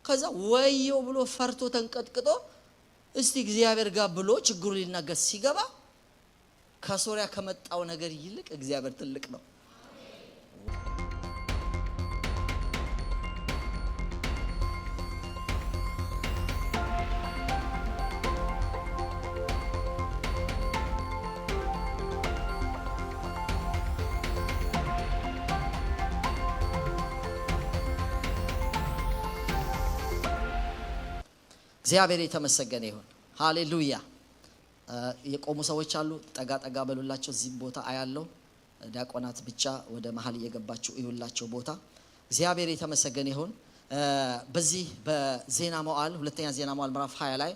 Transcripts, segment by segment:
ከዛ ወየው ብሎ ፈርቶ ተንቀጥቅጦ እስቲ እግዚአብሔር ጋር ብሎ ችግሩ ሊናገር ሲገባ ከሶሪያ ከመጣው ነገር ይልቅ እግዚአብሔር ትልቅ ነው። እግዚአብሔር የተመሰገነ ይሁን። ሃሌሉያ። የቆሙ ሰዎች አሉ፣ ጠጋ ጠጋ በሉላቸው። እዚህ ቦታ አያለው ዲያቆናት ብቻ ወደ መሃል እየገባችሁ ይሁላቸው ቦታ። እግዚአብሔር የተመሰገነ ይሁን። በዚህ በዜና መዋዕል ሁለተኛ ዜና መዋዕል ምዕራፍ 20 ላይ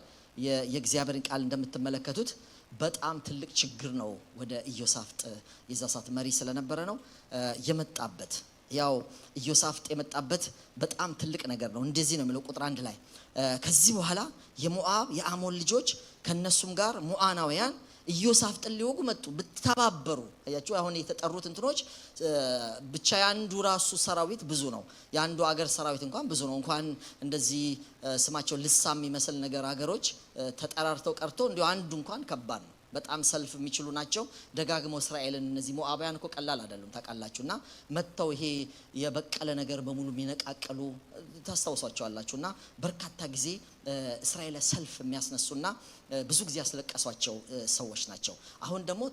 የእግዚአብሔርን ቃል እንደምትመለከቱት በጣም ትልቅ ችግር ነው ወደ ኢዮሳፍጥ የዛሳት መሪ ስለነበረ ነው የመጣበት። ያው ኢዮሳፍጥ የመጣበት በጣም ትልቅ ነገር ነው። እንደዚህ ነው የሚለው ቁጥር 1 ላይ ከዚህ በኋላ የሞዓብ የአሞን ልጆች ከነሱም ጋር ሞዓናውያን ኢዮሳፍጥን ሊወጉ መጡ ብትተባበሩ። አያችሁ አሁን የተጠሩት እንትኖች ብቻ ያንዱ ራሱ ሰራዊት ብዙ ነው። ያንዱ አገር ሰራዊት እንኳን ብዙ ነው። እንኳን እንደዚህ ስማቸው ልሳም የሚመስል ነገር አገሮች ተጠራርተው ቀርቶ እንዲሁ አንዱ እንኳን ከባድ ነው። በጣም ሰልፍ የሚችሉ ናቸው። ደጋግመው እስራኤልን እነዚህ ሞዓባውያን እኮ ቀላል አይደሉም ታውቃላችሁና መተው ይሄ የበቀለ ነገር በሙሉ የሚነቃቀሉ ታስታውሷቸዋላችሁና በርካታ ጊዜ እስራኤል ሰልፍ የሚያስነሱና ብዙ ጊዜ ያስለቀሷቸው ሰዎች ናቸው። አሁን ደግሞ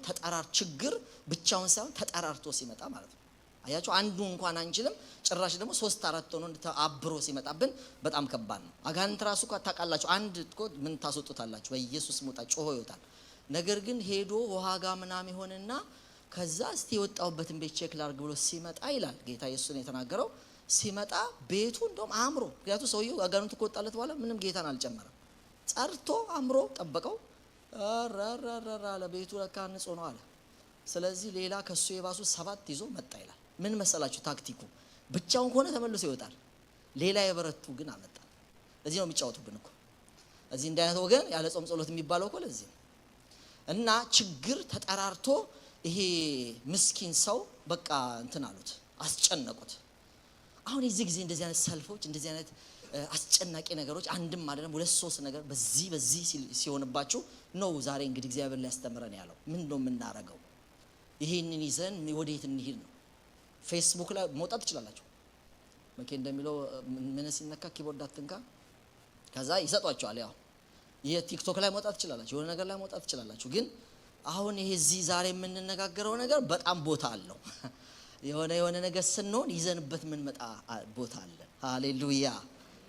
ችግር ብቻውን ሳይሆን ተጠራርቶ ሲመጣ ማለት ነው። አያችሁ አንዱ እንኳን አንችልም ጭራሽ ደግሞ 3-4 ሆኖ አብሮ ሲመጣብን በጣም ከባድ ነው። አጋንንት ራሱ ታውቃላችሁ አንድ እኮ ምን ታስወጡታላችሁ በኢየሱስ ሞታ ጮሆ ይወጣል። ነገር ግን ሄዶ ውሃጋ ምናምን ይሆንና ከዛ እስቲ የወጣውበትን ቤት ቼክ ላርግ ብሎ ሲመጣ ይላል ጌታ ኢየሱስ ነው የተናገረው። ሲመጣ ቤቱ እንደውም አምሮ ምክንያቱም ሰውየው አጋንንቱ ከወጣለት በኋላ ምንም ጌታን አልጨመረም። ጸርቶ አምሮ ጠበቀው። አራራራ ለቤቱ ለካ ንጹህ ነው አለ። ስለዚህ ሌላ ከሱ የባሱ 7 ይዞ መጣ ይላል። ምን መሰላችሁ ታክቲኩ? ብቻውን ሆነ ተመልሶ ይወጣል። ሌላ የበረቱ ግን አመጣ። እዚህ ነው የሚጫወቱብን እኮ እዚህ እንደ አይነት ወገን ያለ ጾም ጸሎት የሚባለው እኮ ለዚህ እና ችግር ተጠራርቶ ይሄ ምስኪን ሰው በቃ እንትን አሉት አስጨነቁት። አሁን እዚህ ጊዜ እንደዚህ አይነት ሰልፎች እንደዚህ አይነት አስጨናቂ ነገሮች አንድም አይደለም 2-3 ነገር በዚህ ሲሆንባችሁ ነው ዛሬ እንግዲህ እግዚአብሔር ሊያስተምረን ያለው ምንድነው የምናረገው? ይሄንን ይዘን ወዴት እንሂድ ነው? ፌስቡክ ላይ መውጣት ትችላላችሁ። መቼ እንደሚለው ምን ሲነካ ኪቦርድ አትንካ ከዛ ይሰጧቸዋል። ያው የቲክቶክ ላይ መውጣት ትችላላችሁ፣ የሆነ ነገር ላይ መውጣት ትችላላችሁ። ግን አሁን ይሄ እዚህ ዛሬ የምንነጋገረው ነገር በጣም ቦታ አለው። የሆነ ነገር ስንሆን ይዘንበት ምን መጣ ቦታ አለ። ሃሌሉያ።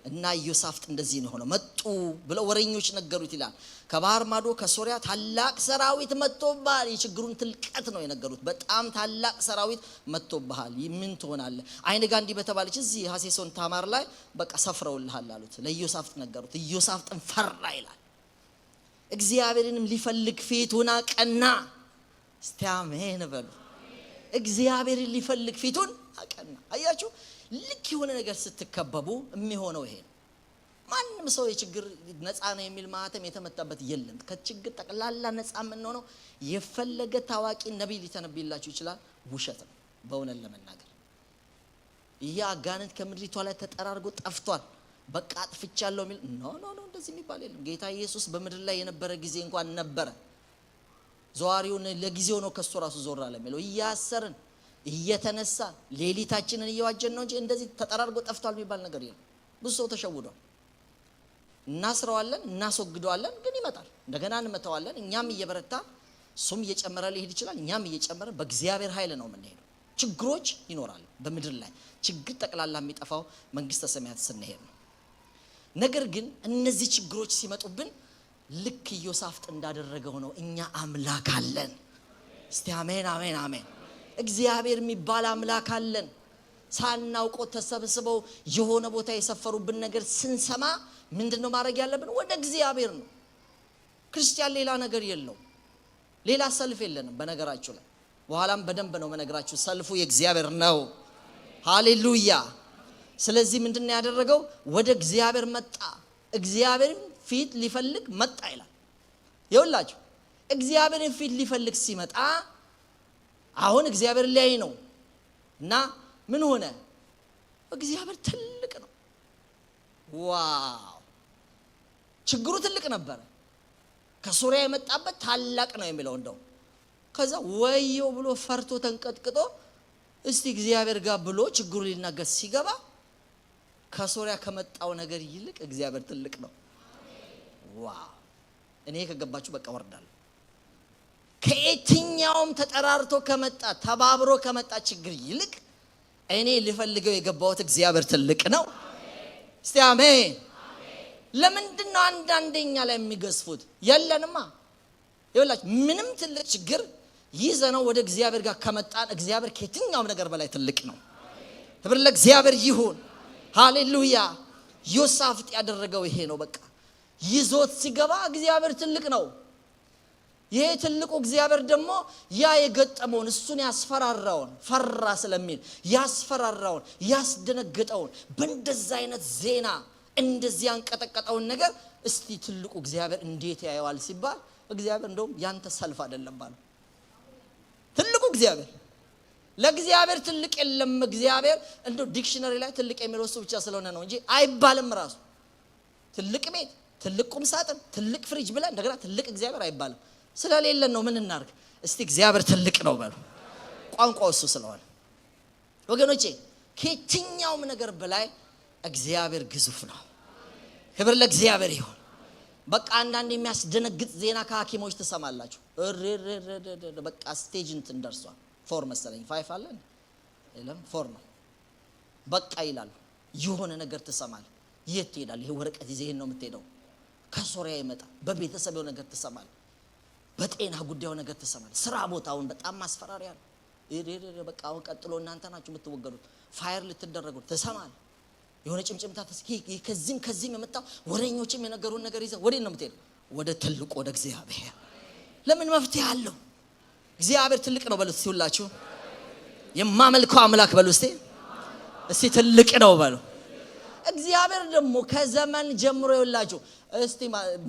እና ኢዮሳፍጥ እንደዚህ ነው ሆኖ መጡ ብለው ወሬኞች ነገሩት ይላል። ከባህር ማዶ ከሶሪያ ታላቅ ሰራዊት መጥቶብሃል። የችግሩን ትልቀት ነው የነገሩት። በጣም ታላቅ ሰራዊት መጥቶብሃል፣ ምን ትሆናለህ? አይነጋንዲ በተባለች እዚህ ሐሴሶን ታማር ላይ በቃ ሰፍረውልሃል አሉት። ለኢዮሳፍጥ ነገሩት። ኢዮሳፍጥን ፈራ ይላል። እግዚአብሔርንም ሊፈልግ ፊቱን አቀና። እስቲ አሜን በሉ። እግዚአብሔርን ሊፈልግ ፊቱን አቀና። አያችሁ ልክ የሆነ ነገር ስትከበቡ የሚሆነው ይሄ ነው። ማንም ሰው የችግር ነፃ ነው የሚል ማህተም የተመታበት የለም። ከችግር ጠቅላላ ነፃ የምንሆነው የፈለገ ታዋቂ ነብይ ሊተነብይላችሁ ይችላል፣ ውሸት ነው በእውነት ለመናገር። ይሄ አጋንንት ከምድሪቷ ላይ ተጠራርጎ ጠፍቷል በቃ አጥፍቻለሁ የሚል ኖ እንደዚህ የሚባል የለም። ጌታ ኢየሱስ በምድር ላይ የነበረ ጊዜ እንኳን ነበረ። ዘዋሪውን ለጊዜው ነው ከሱ ራሱ ዞር አለ የሚለው እያሰርን እየተነሳ ሌሊታችንን እየዋጀን ነው እንጂ እንደዚህ ተጠራርጎ ጠፍቷል የሚባል ነገር የለም። ብዙ ሰው ተሸውዷል። እናስረዋለን እናስወግደዋለን፣ ግን ይመጣል እንደገና እንመታዋለን። እኛም እየበረታ እሱም እየጨመረ ሊሄድ ይችላል። እኛም እየጨመረ በእግዚአብሔር ኃይል ነው የምንሄደው። ችግሮች ይኖራሉ በምድር ላይ። ችግር ጠቅላላ የሚጠፋው መንግስተ ሰማያት ስንሄድ ነው። ነገር ግን እነዚህ ችግሮች ሲመጡብን ልክ ኢዮሳፍጥ እንዳደረገው ነው እኛ አምላክ አለን። እስቲ አሜን አሜን አሜን። እግዚአብሔር የሚባል አምላክ አለን። ሳናውቀው ተሰብስበው የሆነ ቦታ የሰፈሩብን ነገር ስንሰማ ምንድነው ማድረግ ያለብን? ወደ እግዚአብሔር ነው። ክርስቲያን ሌላ ነገር የለው፣ ሌላ ሰልፍ የለንም። በነገራችሁ ላይ በኋላም በደንብ ነው መነግራችሁ፣ ሰልፉ የእግዚአብሔር ነው። ሃሌሉያ። ስለዚህ ምንድነው ያደረገው? ወደ እግዚአብሔር መጣ። እግዚአብሔርን ፊት ሊፈልግ መጣ ይላል። ይኸውላችሁ እግዚአብሔርን ፊት ሊፈልግ ሲመጣ አሁን እግዚአብሔር ላይ ነው እና ምን ሆነ? እግዚአብሔር ትልቅ ነው። ዋው ችግሩ ትልቅ ነበር ከሶሪያ የመጣበት ታላቅ ነው የሚለው እንደው ከዛ ወዮ ብሎ ፈርቶ ተንቀጥቅጦ እስቲ እግዚአብሔር ጋር ብሎ ችግሩ ሊናገር ሲገባ ከሶሪያ ከመጣው ነገር ይልቅ እግዚአብሔር ትልቅ ነው ዋው እኔ ከገባችሁ በቃ ወርዳለሁ ከየትኛውም ተጠራርቶ ከመጣ ተባብሮ ከመጣ ችግር ይልቅ እኔ ልፈልገው የገባሁት እግዚአብሔር ትልቅ ነው እስቲ አሜን ለምንድነው አንዳንደኛ ላይ የሚገስፉት የለንማ ይኸውላችሁ ምንም ትልቅ ችግር ይዘነው ወደ እግዚአብሔር ጋር ከመጣን እግዚአብሔር ከየትኛውም ነገር በላይ ትልቅ ነው ክብር ለእግዚአብሔር ይሁን ሃሌሉያ ዮሳፍጥ ያደረገው ይሄ ነው በቃ ይዞት ሲገባ እግዚአብሔር ትልቅ ነው ይሄ ትልቁ እግዚአብሔር ደግሞ ያ የገጠመውን እሱን ያስፈራራውን ፈራ ስለሚል ያስፈራራውን ያስደነገጠውን በእንደዛ አይነት ዜና እንደዚህ አንቀጠቀጠውን ነገር እስቲ ትልቁ እግዚአብሔር እንዴት ያየዋል ሲባል እግዚአብሔር እንደውም ያንተ ሰልፍ አይደለም ባለ ትልቁ እግዚአብሔር ለእግዚአብሔር ትልቅ የለም እግዚአብሔር እንደው ዲክሽነሪ ላይ ትልቅ የሚለው እሱ ብቻ ስለሆነ ነው እንጂ አይባልም ራሱ ትልቅ ቤት ትልቅ ቁም ሳጥን ትልቅ ፍሪጅ ብለ እንደገና ትልቅ እግዚአብሔር አይባልም ስለሌለ ነው ምን እናርግ እስቲ እግዚአብሔር ትልቅ ነው በሉ ቋንቋው እሱ ስለሆነ ወገኖቼ ከየትኛውም ነገር በላይ እግዚአብሔር ግዙፍ ነው ክብር ለእግዚአብሔር ይሁን በቃ አንዳንድ የሚያስደነግጥ ዜና ከሐኪሞች ተሰማላችሁ በቃ ስቴጅ እንትን ደርሷል 4 መሰለኝ 5 አለ የለም 4 ነው በቃ ይላሉ የሆነ ነገር ተሰማል የት ትሄዳለህ ይሄ ወረቀት ይዘህ ነው የምትሄደው ከሶሪያ ይመጣ በቤተሰብው ነገር ተሰማል በጤና ጉዳዩ ነገር ተሰማል ስራ ቦታውን በጣም ማስፈራሪያ ነው በቃ ቀጥሎ እናንተ ናችሁ የምትወገዱት ፋየር ልትደረጉ ተሰማል የሆነ ጭምጭምታ ከዚህም የመጣው ወሬኞችም የነገሩን ነገር ይዘው ወዴት ነው የምትሄደው ወደ ትልቁ ወደ እግዚአብሔር ለምን መፍትሄ አለው እግዚአብሔር ትልቅ ነው በሉት ሲውላችሁ የማመልከው አምላክ በሉ እስቲ ትልቅ ነው በሉ እግዚአብሔር ደግሞ ከዘመን ጀምሮ ይውላችሁ እስቲ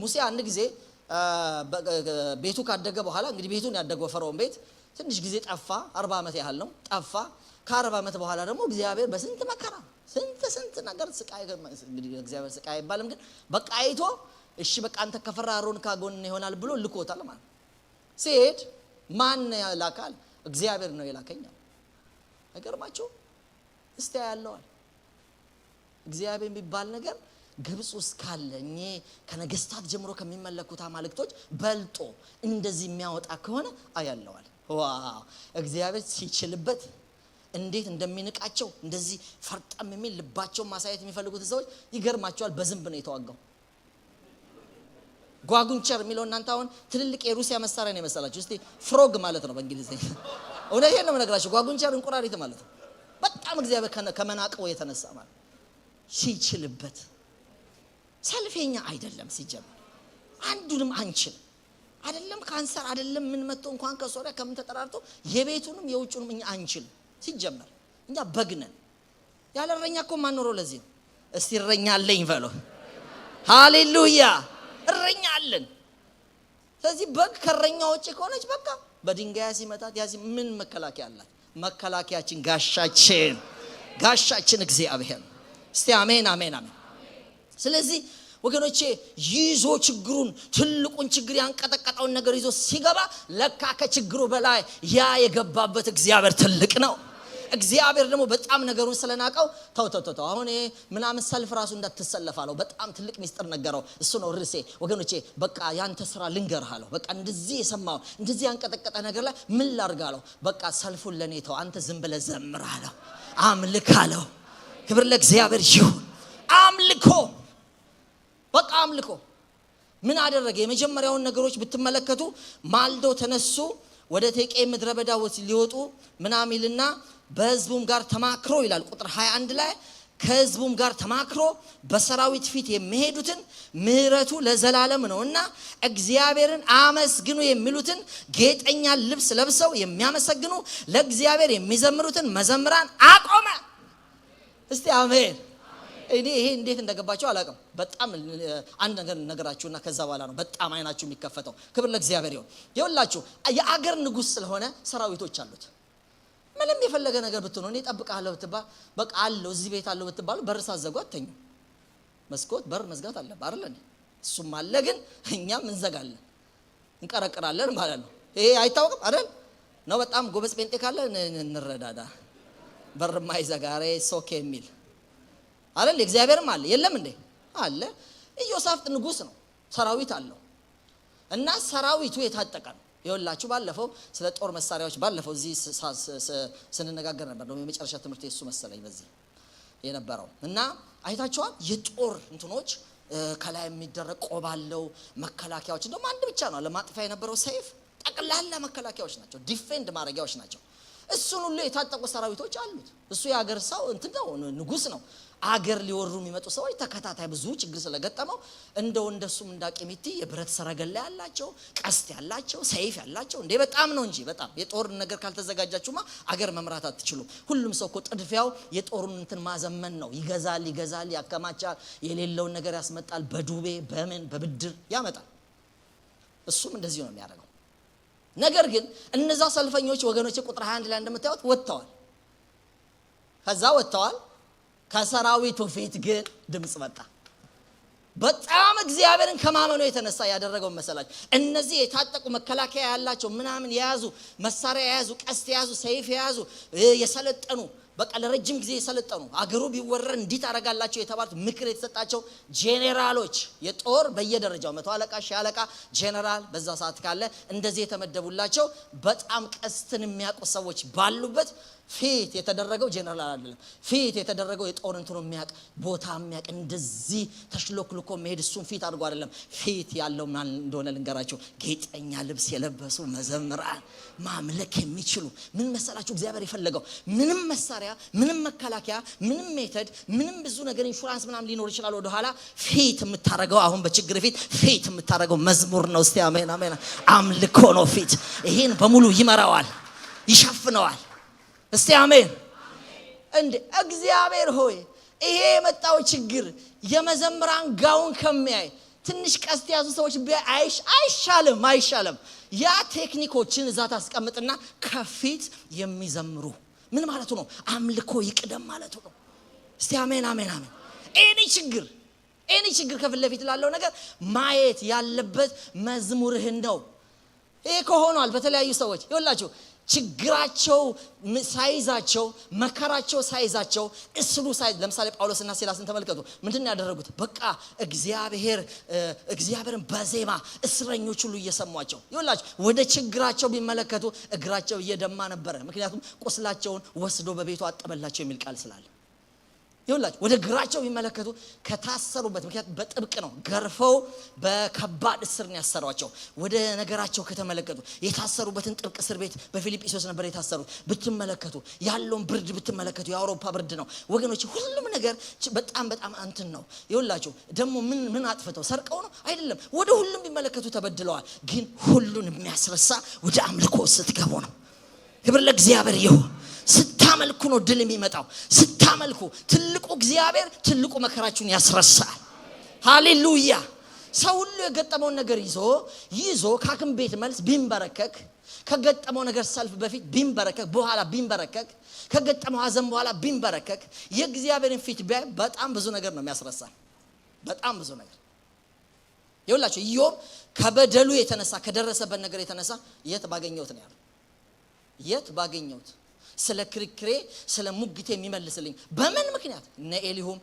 ሙሴ አንድ ጊዜ ቤቱ ካደገ በኋላ እንግዲህ ቤቱን ያደገው ፈርዖን ቤት ትንሽ ጊዜ ጠፋ 40 ዓመት ያህል ነው ጠፋ ከ40 ዓመት በኋላ ደግሞ እግዚአብሔር በስንት መከራ ስንት ነገር ስቃይ እንግዲህ እግዚአብሔር ስቃይ አይባልም ግን በቃ አይቶ እሺ በቃ አንተ ከፈራ አሮን ካጎን ይሆናል ብሎ ልኮታል ማለት ሲሄድ ማን ያላካል እግዚአብሔር ነው የላከኛል አይገርማችሁ እስቲ ያያለዋል እግዚአብሔር የሚባል ነገር ግብጽ ውስጥ ካለኝ ከነገስታት ጀምሮ ከሚመለኩት አማልክቶች በልጦ እንደዚህ የሚያወጣ ከሆነ አያለዋል ዋው እግዚአብሔር ሲችልበት እንዴት እንደሚንቃቸው እንደዚህ ፈርጠም የሚል ልባቸው ማሳየት የሚፈልጉት ሰዎች ይገርማቸዋል በዝንብ ነው የተዋጋው ጓጉንቸር የሚለው እናንተ አሁን ትልልቅ የሩሲያ መሳሪያ ነው መሰላችሁ እስቲ ፍሮግ ማለት ነው በእንግሊዘኛ እውነቴን ነው የምነግራችሁ ጓጉንቸር እንቁራሪት ማለት ነው በጣም እግዚአብሔር ከመናቀው የተነሳ ማለት ሲችልበት ሰልፈኛ አይደለም ሲጀምር አንዱንም አንችል አይደለም ካንሰር አይደለም ምን መጥቶ እንኳን ከሶሪያ ከምን ተጠራርቶ የቤቱንም የውጭውንም እኛ አንችል ሲጀምር እኛ በግነን ያለረኛ እኮ ማንኖረው ለዚህ እስቲ እረኛ አለኝ በሉ ሃሌሉያ እረኛ አለን ስለዚህ በግ ከረኛ ውጪ ከሆነች በቃ በድንጋይ ሲመታት ያዚ ምን መከላከያ አላት መከላከያችን ጋሻችን እግዚአብሔር እስቲ አሜን አሜን አሜን ስለዚህ ወገኖቼ ይዞ ችግሩን ትልቁን ችግር ያንቀጠቀጠውን ነገር ይዞ ሲገባ ለካ ከችግሩ በላይ ያ የገባበት እግዚአብሔር ትልቅ ነው እግዚአብሔር ደግሞ በጣም ነገሩን ስለናቀው ተው አሁን ምናምን ሰልፍ ራሱ እንዳትሰለፋለው በጣም ትልቅ ሚስጥር ነገረው እሱ ነው ርሴ ወገኖቼ በቃ ያንተ ስራ ልንገርሃለው በቃ እንደዚህ የሰማው እንደዚህ ያንቀጠቀጠ ነገር ላይ ምን ላርጋለው በቃ ሰልፉን ለኔ ተው አንተ ዝም ብለህ ዘምራለው አምልካለው ክብር ለእግዚአብሔር ይሁን አምልኮ ምን አደረገ የመጀመሪያውን ነገሮች ብትመለከቱ ማልዶ ተነሱ ወደ ቴቄ ምድረ በዳ ሊወጡ ምናሚልና በህዝቡም ጋር ተማክሮ ይላል ቁጥር 21 ላይ ከህዝቡም ጋር ተማክሮ በሰራዊት ፊት የሚሄዱትን ምህረቱ ለዘላለም ነውና እግዚአብሔርን አመስግኑ የሚሉትን ጌጠኛ ልብስ ለብሰው የሚያመሰግኑ ለእግዚአብሔር የሚዘምሩትን መዘምራን አቆመ እስቲ አሜን ይሄ እንዴት እንደገባቸው አላቀም በጣም አንድ ነገር ነገራችሁና ከዛ በኋላ ነው በጣም አይናችሁ የሚከፈተው ክብር ለእግዚአብሔር ይሁን ይኸውላችሁ የአገር ንጉስ ስለሆነ ሰራዊቶች አሉት ምንም የፈለገ ነገር ብትሆኑ እኔ ጠብቃለሁ ብትባል በቃ አለው እዚህ ቤት አለው ብትባሉ በርሳ ዘጓ አተኙ መስኮት በር መዝጋት አለበት አይደል? እሱም አለ ግን እኛም እንዘጋለን እንቀረቅራለን ማለት ነው። ይሄ አይታወቅም አይደል? ነው በጣም ጎበዝ ጴንጤ ካለ እንረዳዳ በር ማይዘጋሬ ሶኬ የሚል አይደል? እግዚአብሔርም አለ የለም እንዴ? አለ። ኢዮሳፍጥ ንጉስ ነው፣ ሰራዊት አለው እና ሰራዊቱ የታጠቀ ነው። ይኸውላችሁ ባለፈው ስለ ጦር መሳሪያዎች ባለፈው እዚህ ስንነጋገር ነበር። ነው የመጨረሻ ትምህርት እሱ መሰለኝ በዚህ የነበረው እና አይታችኋል። የጦር እንትኖች ከላይ የሚደረግ ቆባለው መከላከያዎች እንደውም አንድ ብቻ ነው ለማጥፋት የነበረው ሰይፍ ጠቅላላ መከላከያዎች ናቸው፣ ዲፌንድ ማድረጊያዎች ናቸው። እሱን ሁሉ የታጠቁ ሰራዊቶች አሉት። እሱ የሀገር ሰው እንትን ነው፣ ንጉስ ነው። አገር ሊወሩ የሚመጡ ሰዎች ተከታታይ ብዙ ችግር ስለገጠመው እንደሱም እንዳቂሚቲ የብረት ሰረገላ ያላቸው፣ ቀስት ያላቸው፣ ሰይፍ ያላቸው እንዴ በጣም ነው እንጂ በጣም የጦር ነገር ካልተዘጋጃችሁማ አገር መምራት አትችሉም። ሁሉም ሰው እኮ ጥድፊያው የጦሩን እንትን ማዘመን ነው። ይገዛል፣ ያከማቻል፣ የሌለውን ነገር ያስመጣል፣ በዱቤ በምን በብድር ያመጣል። እሱም እንደዚህ ነው የሚያደርገው። ነገር ግን እነዛ ሰልፈኞች ወገኖች ቁጥር 21 ላይ እንደምታዩት ወጥተዋል። ከዛ ወጥተዋል። ከሰራዊቱ ፊት ግን ድምጽ መጣ። በጣም እግዚአብሔርን ከማመኑ የተነሳ ያደረገው መሰላችሁ? እነዚህ የታጠቁ መከላከያ ያላቸው ምናምን የያዙ መሳሪያ የያዙ ቀስት የያዙ ሰይፍ የያዙ የሰለጠኑ በቃ ለረጅም ጊዜ የሰለጠኑ አገሩ ቢወረር እንዲት አረጋላቸው የተባሉት ምክር የተሰጣቸው ጄኔራሎች የጦር በየደረጃው 100 አለቃ፣ ሺህ አለቃ፣ ጄኔራል በዛ ሰዓት ካለ እንደዚህ የተመደቡላቸው በጣም ቀስትን የሚያውቁ ሰዎች ባሉበት ፊት የተደረገው ጄኔራል አይደለም። ፊት የተደረገው የጦር እንትኑ የሚያውቅ ቦታ የሚያውቅ እንደዚህ ተሽሎክልኮ መሄድ እሱን ፊት አድርጎ አይደለም። ፊት ያለው ማን እንደሆነ ልንገራቸው። ጌጠኛ ልብስ የለበሱ መዘምራን ማምለክ የሚችሉ ምን መሰላችሁ እግዚአብሔር የፈለገው? ምንም መሳሪያ፣ ምንም መከላከያ፣ ምንም ሜተድ፣ ምንም ብዙ ነገር ኢንሹራንስ ምናምን ሊኖር ይችላል ወደ ኋላ ፊት የምታረገው አሁን በችግር ፊት የምታረገው መዝሙር ነው። እስቲ አሜን አሜን። አምልኮ ነው ፊት። ይሄን በሙሉ ይመራዋል፣ ይሸፍነዋል። እስቲ አሜን። እንዴ እግዚአብሔር ሆይ ይሄ የመጣው ችግር የመዘምራን ጋውን ከሚያይ ትንሽ ቀስት ያዙ ሰዎች አይሻልም? ያ ቴክኒኮችን እዛ ታስቀምጥና ከፊት የሚዘምሩ ምን ማለቱ ነው? አምልኮ ይቅደም ማለቱ ነው። እስቲ አሜን አሜን አሜን። እኔ ችግር ከፊት ለፊት ላለው ነገር ማየት ያለበት መዝሙርህን ነው። ይሄ ከሆኗል በተለያዩ ሰዎች ይወላችሁ ችግራቸው ሳይዛቸው መከራቸው ሳይዛቸው እስሩ ሳይዝ ለምሳሌ ጳውሎስና ሲላስን ተመልከቱ። ምንድነው ያደረጉት? በቃ እግዚአብሔርን በዜማ እስረኞች ሁሉ እየሰሟቸው ይወላችሁ ወደ ችግራቸው ቢመለከቱ እግራቸው እየደማ ነበር። ምክንያቱም ቁስላቸውን ወስዶ በቤቱ አጠበላቸው የሚል ቃል ስላለ ይወላችሁ ወደ ግራቸው ቢመለከቱ ከታሰሩበት ምክንያት በጥብቅ ነው ገርፈው በከባድ እስር ነው ያሰሯቸው። ወደ ነገራቸው ከተመለከቱ የታሰሩበትን ጥብቅ እስር ቤት በፊልጵስዩስ ነበር የታሰሩት። ብትመለከቱ ያለውን ብርድ ብትመለከቱ የአውሮፓ ብርድ ነው ወገኖች። ሁሉም ነገር በጣም እንትን ነው ይወላችሁ። ደግሞ ምን አጥፍተው ሰርቀው ነው አይደለም። ወደ ሁሉም ቢመለከቱ ተበድለዋል። ግን ሁሉን የሚያስረሳ ወደ አምልኮ ስትገቡ ነው። ክብር ለእግዚአብሔር ይሁን። ስታመልኩ ነው ድል የሚመጣው። ስታመልኩ ትልቁ እግዚአብሔር ትልቁ መከራችሁን ያስረሳል። ሃሌሉያ። ሰው ሁሉ የገጠመውን ነገር ይዞ ካክም ቤት መልስ ቢንበረከክ ከገጠመው ነገር ሰልፍ በፊት ቢንበረከክ በኋላ ቢንበረከክ ከገጠመው ሐዘን በኋላ ቢንበረከክ የእግዚአብሔርን ፊት ቢያይ በጣም ብዙ ነገር ነው የሚያስረሳል። በጣም ብዙ ነገር ይኸውላችሁ ኢዮብ ከበደሉ የተነሳ ከደረሰበት ነገር የተነሳ የት ባገኘሁት ነው ያለው። የት ባገኘሁት ስለ ክርክሬ ስለ ሙግቴ የሚመልስልኝ በምን ምክንያት? እነ ኤሊሁም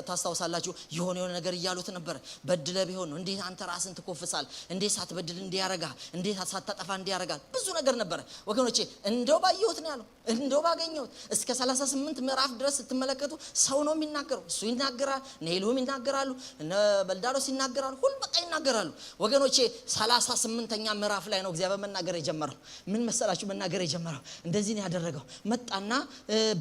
ታስታውሳላችሁ የሆነ ነገር እያሉት ነበር። በድለ ቢሆን ነው እንዴት አንተ ራስን ትኮፍሳል? እንዴት ሳትበድል እንዲያረጋል? እንዴት ሳታጠፋ እንዲያረጋል? ብዙ ነገር ነበር ወገኖቼ። እንደው ባየሁት ነው ያለው። እንደው ባገኘሁት እስከ 38 ምዕራፍ ድረስ ስትመለከቱ ሰው ነው የሚናገረው። እሱ ይናገራል፣ እነ ኤሊሁም ይናገራሉ፣ እነ በልዳዶስ ይናገራሉ፣ ሁሉ በቃ ይናገራሉ ወገኖቼ። 38ኛ ምዕራፍ ላይ ነው እግዚአብሔር መናገር የጀመረው። ምን መሰላችሁ መናገር የጀመረው? እንደዚህ ያደረገው መጣና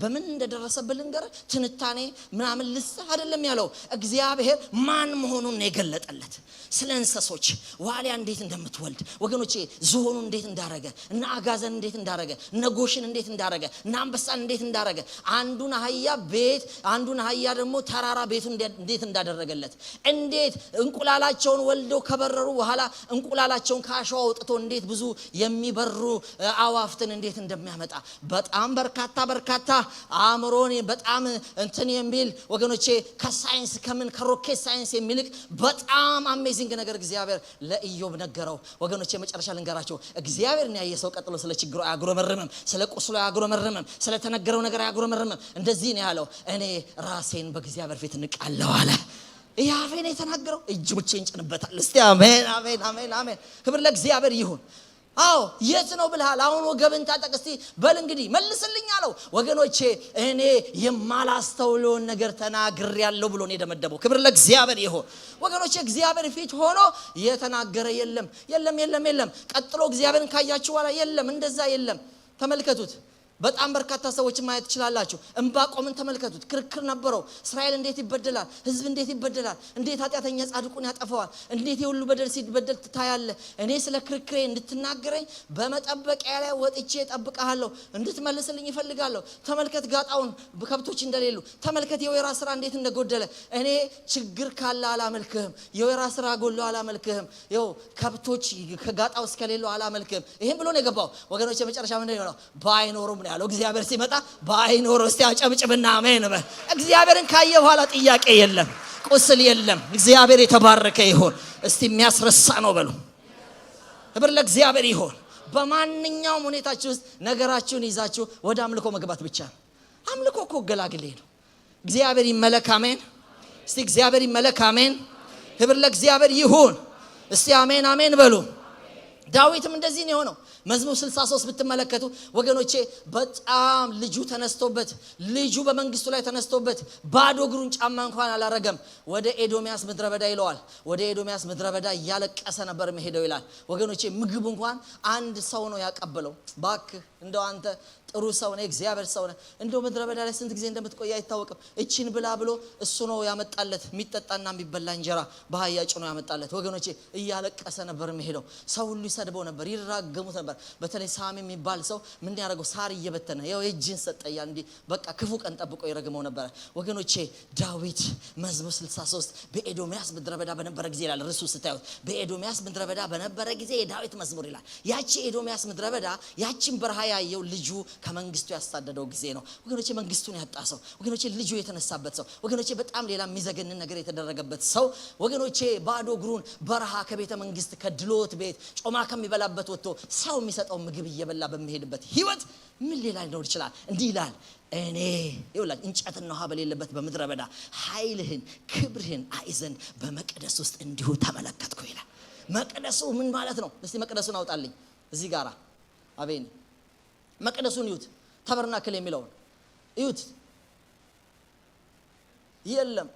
በምን እንደደረሰበት ልንገር። ትንታኔ ምናምን ልስህ አይደለም ያለው። እግዚአብሔር ማን መሆኑን ነው የገለጠለት። ስለ እንስሶች ዋሊያ እንዴት እንደምትወልድ ወገኖቼ፣ ዝሆኑ እንዴት እንዳረገ እና አጋዘን እንዴት እንዳረገ እና ጎሽን እንዴት እንዳረገ እንዳረገ እና አንበሳን እንዴት እንዳረገ አንዱን አህያ ቤት አንዱን አህያ ደግሞ ተራራ ቤቱ እንዴት እንዳደረገለት እንዴት እንቁላላቸውን ወልደው ከበረሩ በኋላ እንቁላላቸውን ካሸዋ አውጥቶ እንዴት ብዙ የሚበሩ አዋፍትን እንዴት እንደሚያመጣ በጣም በርካታ አእምሮን በጣም እንትን የሚል ወገኖቼ ከሳይንስ ከምን ከሮኬት ሳይንስ የሚልቅ በጣም አሜዚንግ ነገር እግዚአብሔር ለኢዮብ ነገረው። ወገኖቼ መጨረሻ ልንገራቸው እግዚአብሔርን ያየ ሰው ቀጥሎ ስለ ችግሩ አያጉረመርምም፣ ስለ ቁስሉ አያጉረመርምም፣ ስለ ተነገረው ነገር አያጉረመርምም። እንደዚህ ነው ያለው እኔ ራሴን በእግዚአብሔር ፊት ንቃለሁ አለ። ያፌን የተናገረው እጆቼን ጭንበታል። እስቲ አሜን አሜን አሜን አሜን ክብር ለእግዚአብሔር ይሁን። አዎ የት ነው ብለሃል? አሁን ወገብን ታጠቅ እስቲ በል እንግዲህ መልስልኝ አለው። ወገኖቼ እኔ የማላስተውለውን ነገር ተናግሬያለሁ ብሎ ነው የደመደበው። ክብር ለእግዚአብሔር ይሁን። ወገኖቼ እግዚአብሔር ፊት ሆኖ የተናገረ የለም። ቀጥሎ እግዚአብሔርን ካያችሁ በኋላ የለም፣ እንደዛ የለም። ተመልከቱት። በጣም በርካታ ሰዎች ማየት ይችላልላችሁ። እንባቆምን ተመልከቱት። ክርክር ነበረው። እስራኤል እንዴት ይበደላል? ህዝብ እንዴት ይበደላል? እንዴት ኃጢአተኛ ጻድቁን ያጠፋዋል? እንዴት የሁሉ በደል ሲበደል ትታያለ? እኔ ስለ ክርክሬ እንድትናገረኝ በመጠበቂያ ላይ ወጥቼ እጠብቅሃለሁ፣ እንድትመልስልኝ ይፈልጋለሁ። ተመልከት ጋጣውን ከብቶች እንደሌሉ ተመልከት። የወይራ ስራ እንዴት እንደጎደለ እኔ ችግር ካለ አላመልክህም፣ የወይራ ስራ ጎሎ አላመልክህም፣ ይኸው ከብቶች ከጋጣው እስከሌለው አላመልክህም። ይሄን ብሎ ነው የገባው። ወገኖች የመጨረሻ ምን ነው ባይኖሩም ያለው እግዚአብሔር ሲመጣ ባይኖር እስቲ አጨብጭብና አሜን በል። እግዚአብሔርን ካየ በኋላ ጥያቄ የለም፣ ቁስል የለም። እግዚአብሔር የተባረከ ይሁን። እስቲ የሚያስረሳ ነው በሉ። ክብር ለእግዚአብሔር ይሁን። በማንኛውም ሁኔታችሁ ውስጥ ነገራችሁን ይዛችሁ ወደ አምልኮ መግባት ብቻ ነው። አምልኮ እኮ ገላግሌ ነው። እግዚአብሔር ይመለክ አሜን። እስቲ እግዚአብሔር ይመለክ አሜን። ክብር ለእግዚአብሔር ይሁን። እስቲ አሜን አሜን በሉ። ዳዊትም እንደዚህ ነው የሆነው። መዝሙር 63 ብትመለከቱ ወገኖቼ በጣም ልጁ ተነስቶበት ልጁ በመንግስቱ ላይ ተነስቶበት ባዶ እግሩን ጫማ እንኳን አላረገም። ወደ ኤዶሚያስ ምድረ በዳ ይለዋል። ወደ ኤዶሚያስ ምድረ በዳ እያለቀሰ ነበር መሄደው ይላል። ወገኖቼ ምግብ እንኳን አንድ ሰው ነው ያቀበለው። ባክህ እንደው አንተ ጥሩ ሰው ነህ፣ እግዚአብሔር ሰው ነህ፣ እንደው ምድረ በዳ ላይ ስንት ጊዜ እንደምትቆይ አይታወቅም። እቺን ብላ ብሎ እሱ ነው ያመጣለት የሚጠጣና የሚበላ እንጀራ በአህያ ጭኖ ያመጣለት። ወገኖቼ እያለቀሰ ነበር መሄደው። ሰው ሁሉ ይሰድበው ነበር፣ ይራገሙት ነበር። በተለይ ሳሚ የሚባል ሰው ምን ያደርገው ሳር እየበተነ ያው እጅን ሰጠያ እንዲ በቃ ክፉ ቀን ጠብቆ ይረግመው ነበር። ወገኖቼ ዳዊት መዝሙር 63 በኤዶሚያስ ምድረ በዳ በነበረ ጊዜ ይላል። ርሱ ስታዩት በኤዶሚያስ ምድረ በዳ በነበረ ጊዜ የዳዊት መዝሙር ይላል። ያቺ ኤዶሚያስ ምድረ በዳ ያቺን በረሃ ያየው ልጁ ከመንግስቱ ያሳደደው ጊዜ ነው። ወገኖቼ መንግስቱን ያጣ ሰው፣ ወገኖቼ ልጁ የተነሳበት ሰው፣ ወገኖቼ በጣም ሌላ የሚዘገንን ነገር የተደረገበት ሰው፣ ወገኖቼ ባዶ እግሩን በረሃ ከቤተ መንግስት ከድሎት ቤት ጮማ ከሚበላበት ወጥቶ ሰው የሚሰጠው ምግብ እየበላ በሚሄድበት ህይወት ምን ሌላ ሊኖር ይችላል? እንዲህ ይላል እኔ ይውላል እንጨትና ውሃ በሌለበት በምድረ በዳ ኃይልህን ክብርህን አይዘን በመቅደስ ውስጥ እንዲሁ ተመለከትኩ ይላል። መቅደሱ ምን ማለት ነው? እስቲ መቅደሱን አውጣልኝ እዚህ ጋራ አቤን። መቅደሱን ይዩት። ተበርናክል የሚለውን ይዩት። የለም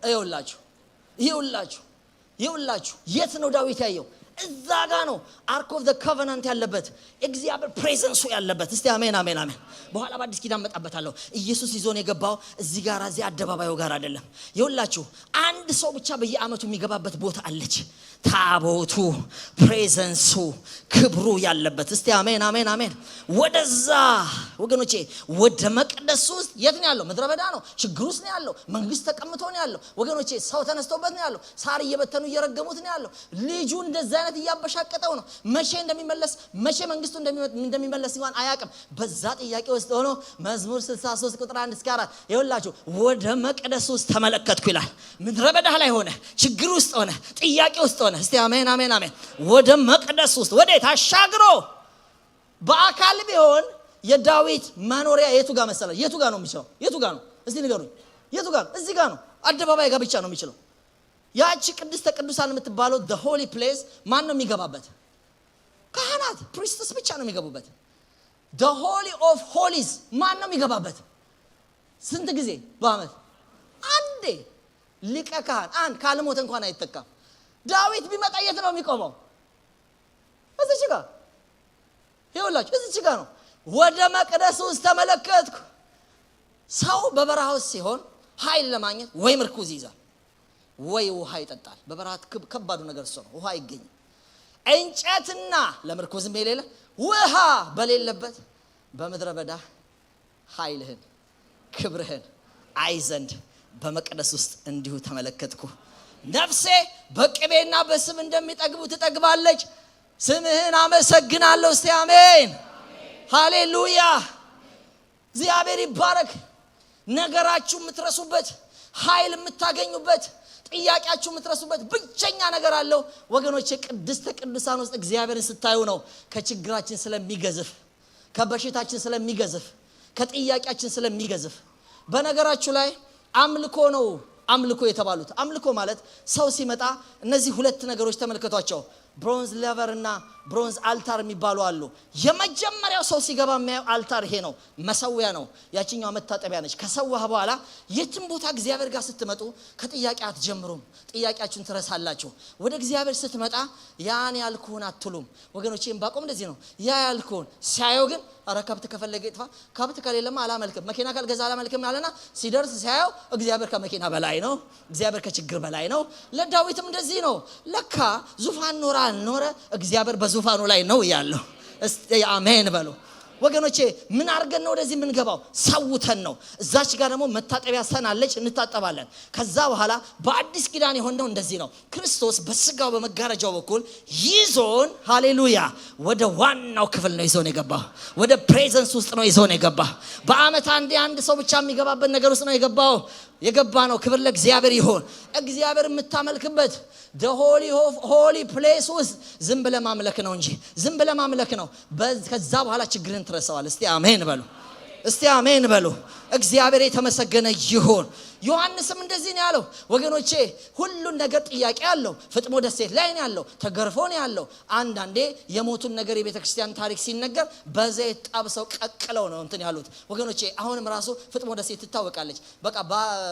ይውላችሁ የት ነው ዳዊት ያየው? እዛ ጋ ነው አርክ ኦፍ ዘ ኮቨናንት ያለበት፣ እግዚአብሔር ፕሬዘንሱ ያለበት። እስቲ አሜን አሜን አሜን። በኋላ በአዲስ ኪዳን መጣበታለሁ። ኢየሱስ ይዞን የገባው እዚህ ጋር እዚህ አደባባዩ ጋር አይደለም። ይውላችሁ አንድ ሰው ብቻ በየአመቱ የሚገባበት ቦታ አለች። ታቦቱ ፕሬዘንሱ ክብሩ ያለበት። እስቲ አሜን አሜን አሜን። ወደዛ ወገኖቼ ወደ መቅደስ ውስጥ የት ነው ያለው? ምድረ በዳ ነው። ችግር ውስጥ ነው ያለው። መንግስት ተቀምጦ ነው ያለው። ወገኖቼ ሰው ተነስቶበት ነው ያለው። ሳር እየበተኑ እየረገሙት ነው ያለው። ልጁ እንደዛ አይነት እያበሻቀጠው ነው። መቼ እንደሚመለስ መቼ መንግስቱ እንደሚመለስ እንኳን አያውቅም። በዛ ጥያቄ ውስጥ ሆኖ መዝሙር 63 ቁጥር 1 እስከ 4 ይኸውላችሁ ወደ መቅደስ ውስጥ ተመለከትኩ ይላል። ምድረ በዳ ላይ ሆነ፣ ችግር ውስጥ ሆነ፣ ጥያቄ ውስጥ ሆነ። እስቲ አሜን አሜን አሜን። ወደ መቅደስ ውስጥ ወዴት አሻግሮ በአካል ቢሆን የዳዊት መኖሪያ የቱ ጋር መሰለ? የቱ ጋር ነው የሚችለው? የቱ ጋር ነው? እስቲ ንገሩኝ። የቱ ጋር? እዚህ ጋር ነው። አደባባይ ጋር ብቻ ነው የሚችለው። ያቺ ቅድስተ ቅዱሳን የምትባለው the holy place ማን ነው የሚገባበት? ካህናት ፕሪስትስ ብቻ ነው የሚገቡበት። the holy of holies ማን ነው የሚገባበት? ስንት ጊዜ በአመት? አንዴ። ሊቀ ካህን አንድ ካልሞተ እንኳን አይተካም። ዳዊት ቢመጣ የት ነው የሚቆመው? እዚች ጋር ይኸውላችሁ፣ እዚች ጋር ነው። ወደ መቅደስ ውስጥ ተመለከትኩ። ሰው በበረሃ ውስጥ ሲሆን ኃይል ለማግኘት ወይ ምርኩዝ ይዛል ወይ ውሃ ይጠጣል። በበረሃት ከባዱ ነገር እሱ ነው። ውሃ አይገኝም። እንጨትና ለምርኩዝም የሌለ ውሃ በሌለበት በምድረ በዳ ኃይልህን ክብርህን አይ ዘንድ በመቅደስ ውስጥ እንዲሁ ተመለከትኩ። ነፍሴ በቅቤና በስብ እንደሚጠግቡ ትጠግባለች። ስምህን አመሰግናለሁ። እስቲ አሜን ሃሌሉያ። እግዚአብሔር ይባረክ። ነገራችሁ የምትረሱበት ኃይል የምታገኙበት ጥያቄያችሁ የምትረሱበት ብቸኛ ነገር አለው ወገኖቼ። ቅድስተ ቅዱሳን ውስጥ እግዚአብሔርን ስታዩ ነው ከችግራችን ስለሚገዝፍ፣ ከበሽታችን ስለሚገዝፍ፣ ከጥያቄያችን ስለሚገዝፍ። በነገራችሁ ላይ አምልኮ ነው አምልኮ የተባሉት። አምልኮ ማለት ሰው ሲመጣ እነዚህ ሁለት ነገሮች ተመልከቷቸው። ብሮንዝ ሌቨር እና ብሮንዝ አልታር የሚባሉ አሉ። የመጀመሪያው ሰው ሲገባ የሚያየው አልታር ይሄ ነው፣ መሰዊያ ነው። ያቺኛው መታጠቢያ ነች። ከሰዋህ በኋላ የትም ቦታ እግዚአብሔር ጋር ስትመጡ ከጥያቄ አትጀምሩም። ጥያቄያችሁን ትረሳላችሁ። ወደ እግዚአብሔር ስትመጣ ያን ያልኩህን አትሉም ወገኖቼ። ዕንባቆም እንደዚህ ነው። ያ ያልኩህን ሲያየው ግን አረ ከብት ከፈለገ ይጥፋ፣ ከብት ከሌለማ አላመልክም፣ መኪና ካልገዛ አላመልክም አለና ሲደርስ ሲያየው እግዚአብሔር ከመኪና በላይ ነው፣ እግዚአብሔር ከችግር በላይ ነው። ለዳዊትም እንደዚህ ነው። ለካ ዙፋን ኖራ አልኖረ እግዚአብሔር በዙፋኑ ላይ ነው ያለው። እስቲ አሜን በሉ ወገኖቼ። ምን አርገን ነው ወደዚህ ምን ገባው? ሰውተን ነው። እዛች ጋር ደግሞ መታጠቢያ ሰናለች፣ እንታጠባለን። ከዛ በኋላ በአዲስ ኪዳን የሆነው እንደዚህ ነው። ክርስቶስ በስጋው በመጋረጃው በኩል ይዞን ሃሌሉያ ወደ ዋናው ክፍል ነው ይዞን የገባው። ወደ ፕሬዘንስ ውስጥ ነው ይዞን የገባው። በአመት አንድ ሰው ብቻ የሚገባበት ነገር ውስጥ ነው የገባ ነው። ክብር ለእግዚአብሔር ይሁን። እግዚአብሔር የምታመልክበት the holy place ውስጥ ዝም ብለህ ማምለክ ነው እንጂ ዝም ብለህ ማምለክ ነው። ከዛ በኋላ ችግርን ትረሳዋል። እስቲ አሜን በሉ። እስቲ አሜን በሉ። እግዚአብሔር የተመሰገነ ይሁን። ዮሐንስም እንደዚህ ነው ያለው ወገኖቼ። ሁሉን ነገር ጥያቄ አለው። ፍጥሞ ደሴት ላይ ነው ያለው፣ ተገርፎ ነው ያለው። አንዳንዴ የሞቱን ነገር የቤተ ክርስቲያን ታሪክ ሲነገር በዘይት ጣብሰው ቀቅለው ነው እንትን ያሉት ወገኖቼ። አሁንም ራሱ ፍጥሞ ደሴት ትታወቃለች። በቃ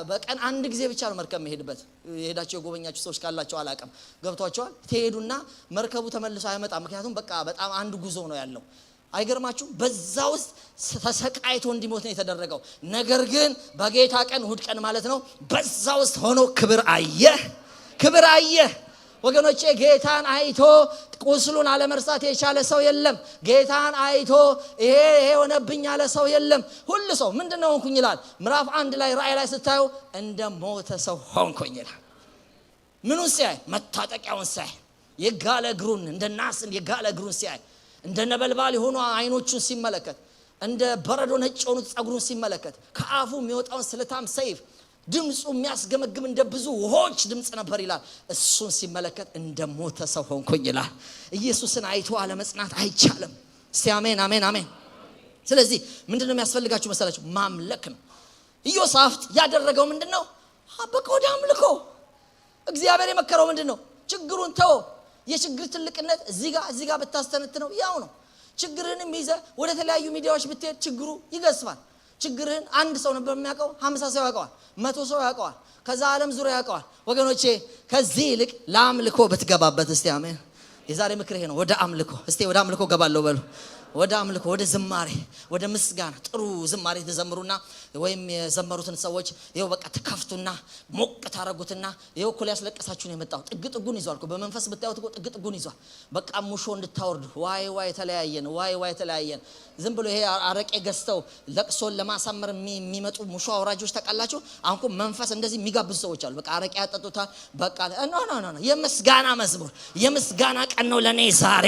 በቀን አንድ ጊዜ ብቻ ነው መርከብ መሄድበት። የሄዳችሁ የጎበኛችሁ ሰዎች ካላችሁ አላቀም፣ ገብቷቸዋል። ትሄዱና መርከቡ ተመልሶ አይመጣም። ምክንያቱም በቃ በጣም አንድ ጉዞ ነው ያለው። አይገርማችሁ? በዛ ውስጥ ተሰቃይቶ እንዲሞት ነው የተደረገው። ነገር ግን በጌታ ቀን እሁድ ቀን ማለት ነው በዛ ውስጥ ሆኖ ክብር አየ ወገኖቼ። ጌታን አይቶ ቁስሉን አለመርሳት የቻለ ሰው የለም። ጌታን አይቶ ይሄ ሆነብኝ ያለ ሰው የለም። ሁሉ ሰው ምንድነው ሆንኩኝ ይላል። ምዕራፍ 1 ላይ ራእይ ላይ ስታዩ እንደ ሞተ ሰው ሆንኩኝ ይላል። ምኑን ሲያይ? መታጠቂያውን ሲያይ፣ የጋለ እግሩን እንደ ናስን የጋለ እግሩን ሲያይ፣ እንደ ነበልባል የሆኑ አይኖቹን ሲመለከት፣ እንደ በረዶ ነጭ የሆኑ ጸጉሩን ሲመለከት፣ ከአፉ የሚወጣውን ስለታም ሰይፍ፣ ድምፁ የሚያስገመግም እንደ ብዙ ውሆች ድምፅ ነበር ይላል። እሱን ሲመለከት እንደ ሞተ ሰው ሆንኩኝ ይላል። ኢየሱስን አይቶ አለመጽናት አይቻልም። እስቲ አሜን አሜን አሜን። ስለዚህ ምንድነው የሚያስፈልጋችሁ መሰላችሁ? ማምለክ ነው። ኢዮሳፍጥ ያደረገው ምንድነው? በቃ ወደ አምልኮ። እግዚአብሔር የመከረው ምንድነው? ችግሩን ተው። የችግር ትልቅነት እዚህ ጋር ብታስተነትነው ያው ነው። ችግርህንም ይዘህ ወደ ተለያዩ ሚዲያዎች ብትሄድ ችግሩ ይገስፋል። ችግርህን አንድ ሰው ነበር የሚያውቀው፣ 50 ሰው ያውቀዋል፣ 100 ሰው ያውቀዋል፣ ከዛ ዓለም ዙሪያ ያውቀዋል። ወገኖቼ ከዚህ ይልቅ ለአምልኮ ብትገባበት። እስቲ አሜን። የዛሬ ምክር ይሄ ነው። ወደ አምልኮ እስቲ ወደ አምልኮ ገባለሁ በሉ። ወደ አምልኮ፣ ወደ ዝማሬ፣ ወደ ምስጋና። ጥሩ ዝማሬ ተዘምሩና ወይም የዘመሩትን ሰዎች ይኸው በቃ ተከፍቱና ሞቅ ታረጉትና ይኸው እኮ ሊያስለቅሳችሁ ነው የመጣው። ጥግጥጉን ይዟል እኮ በመንፈስ ብታዩት እኮ ጥግጥጉን ይዟል። በቃ ሙሾ እንድታወርዱ ዋይ ተለያየን። ዝም ብሎ ይሄ አረቄ ገዝተው ለቅሶን ለማሳመር የሚመጡ ሙሾ አውራጆች ታውቃላችሁ። አሁን እኮ መንፈስ እንደዚህ የሚጋብዙ ሰዎች አሉ። በቃ አረቄ ያጠጡታል። በቃ ኖ የምስጋና መዝሙር፣ የምስጋና ቀን ነው ለኔ ዛሬ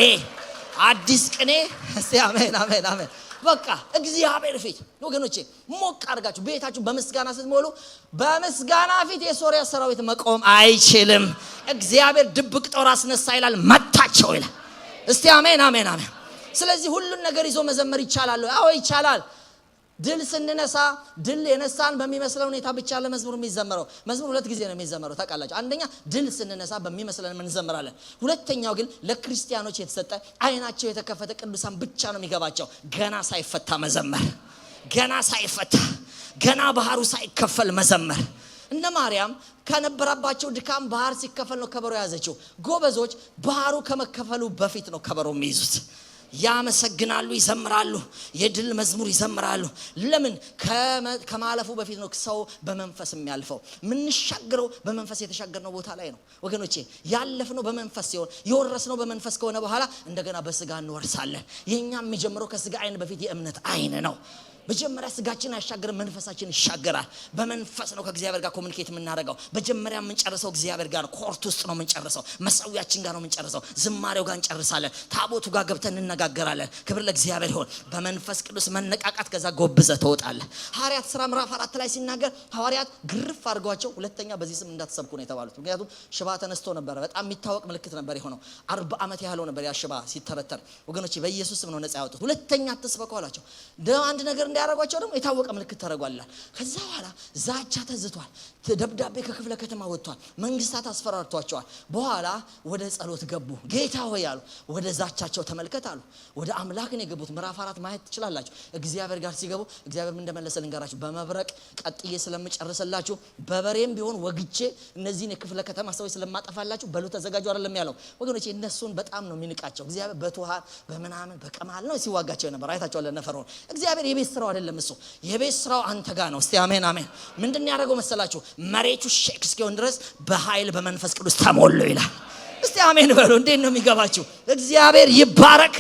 አዲስ ቅኔ። እስቲ አሜን አሜን አሜን። በቃ እግዚአብሔር ፊት ወገኖቼ ሞቅ አድርጋችሁ ቤታችሁ በምስጋና ስትሞሉ፣ በምስጋና ፊት የሶሪያ ሰራዊት መቆም አይችልም። እግዚአብሔር ድብቅ ጦር አስነሳ ይላል፣ መታቸው ይላል። እስቲ አሜን አሜን አሜን። ስለዚህ ሁሉን ነገር ይዞ መዘመር ይቻላል። አዎ ይቻላል። ድል ስንነሳ ድል የነሳን በሚመስለው ሁኔታ ብቻ ለመዝሙር የሚዘመረው መዝሙር ሁለት ጊዜ ነው የሚዘመረው ታውቃላችሁ። አንደኛ ድል ስንነሳ በሚመስለን እንዘምራለን። ሁለተኛው ግን ለክርስቲያኖች የተሰጠ አይናቸው የተከፈተ ቅዱሳን ብቻ ነው የሚገባቸው። ገና ሳይፈታ መዘመር፣ ገና ባህሩ ሳይከፈል መዘመር። እነ ማርያም ከነበረባቸው ድካም ባህር ሲከፈል ነው ከበሮ ያዘችው። ጎበዞች ባህሩ ከመከፈሉ በፊት ነው ከበሮ የሚይዙት። ያመሰግናሉ፣ ይዘምራሉ፣ የድል መዝሙር ይዘምራሉ። ለምን? ከማለፉ በፊት ነው ሰው በመንፈስ የሚያልፈው። ምንሻገረው በመንፈስ የተሻገርነው ቦታ ላይ ነው ወገኖቼ። ያለፍነው በመንፈስ ሲሆን የወረስነው በመንፈስ ከሆነ በኋላ እንደገና በስጋ እንወርሳለን። የኛም የሚጀምረው ከስጋ አይን በፊት የእምነት አይን ነው። መጀመሪያ ስጋችን አይሻገር መንፈሳችን ይሻገራል። በመንፈስ ነው ከእግዚአብሔር ጋር ኮሙኒኬት የምናደርገው። መጀመሪያ የምንጨርሰው እግዚአብሔር ጋር ኮርት ውስጥ ነው የምንጨርሰው። መሰዊያችን ጋር ነው የምንጨርሰው። ዝማሬው ጋር እንጨርሳለን። ታቦቱ ጋር ገብተን እንነጋገራለን። ክብር ለእግዚአብሔር ይሁን። በመንፈስ ቅዱስ መነቃቃት ከዛ ጎብዘህ ትወጣለህ። ሐዋርያት ሥራ ምዕራፍ 4 ላይ ሲናገር ሐዋርያት ግርፍ አድርጓቸው ሁለተኛ በዚህ ስም እንዳትሰብኩ ነው የተባሉት። ምክንያቱም ሽባ ተነስቶ ነበር። በጣም የሚታወቅ ምልክት ነበር የሆነው። 40 ዓመት ያህል ነበር ያ ሽባ ሲተረተር። ወገኖቼ በኢየሱስ ስም ነው ነፃ ያወጡት። ሁለተኛ አትስበኩ አላቸው። አንድ ነገር እንዲያደርጓቸው ደግሞ የታወቀ ምልክት ተደርጓል። ከዛ በኋላ ዛቻ ተዝቷል። ደብዳቤ ከክፍለ ከተማ ወጥቷል። መንግስታት አስፈራርቷቸዋል። በኋላ ወደ ጸሎት ገቡ። ጌታ ሆይ አሉ። ወደ ዛቻቸው ተመልከት አሉ። ወደ አምላክ ነው የገቡት። ምዕራፍ 4 ማየት ትችላላችሁ። እግዚአብሔር ጋር ሲገቡ እግዚአብሔር ምን እንደመለሰ ልንገራችሁ። በመብረቅ ቀጥዬ ስለምጨርስላችሁ በበሬም ቢሆን ወግቼ እነዚህን የክፍለ ከተማ ሰዎች ስለማጠፋላችሁ በሉ ተዘጋጁ አይደለም ያለው። ወገኖቼ እነሱን በጣም ነው የሚንቃቸው እግዚአብሔር። በትውሃን በመናምን በቀማል ነው ሲዋጋቸው ነበር። አይታችኋል ነፈሮን። እግዚአብሔር የቤት ስራው አይደለም እሱ። የቤት ስራው አንተ ጋር ነው። እስቲ አሜን አሜን። ምንድነው ያደረገው መሰላችሁ? መሬቱ ሼክ እስኪሆን ድረስ በኃይል በመንፈስ ቅዱስ ተሞሉ ይላል። እስቲ አሜን በሉ። እንዴት ነው የሚገባችሁ? እግዚአብሔር ይባረክ።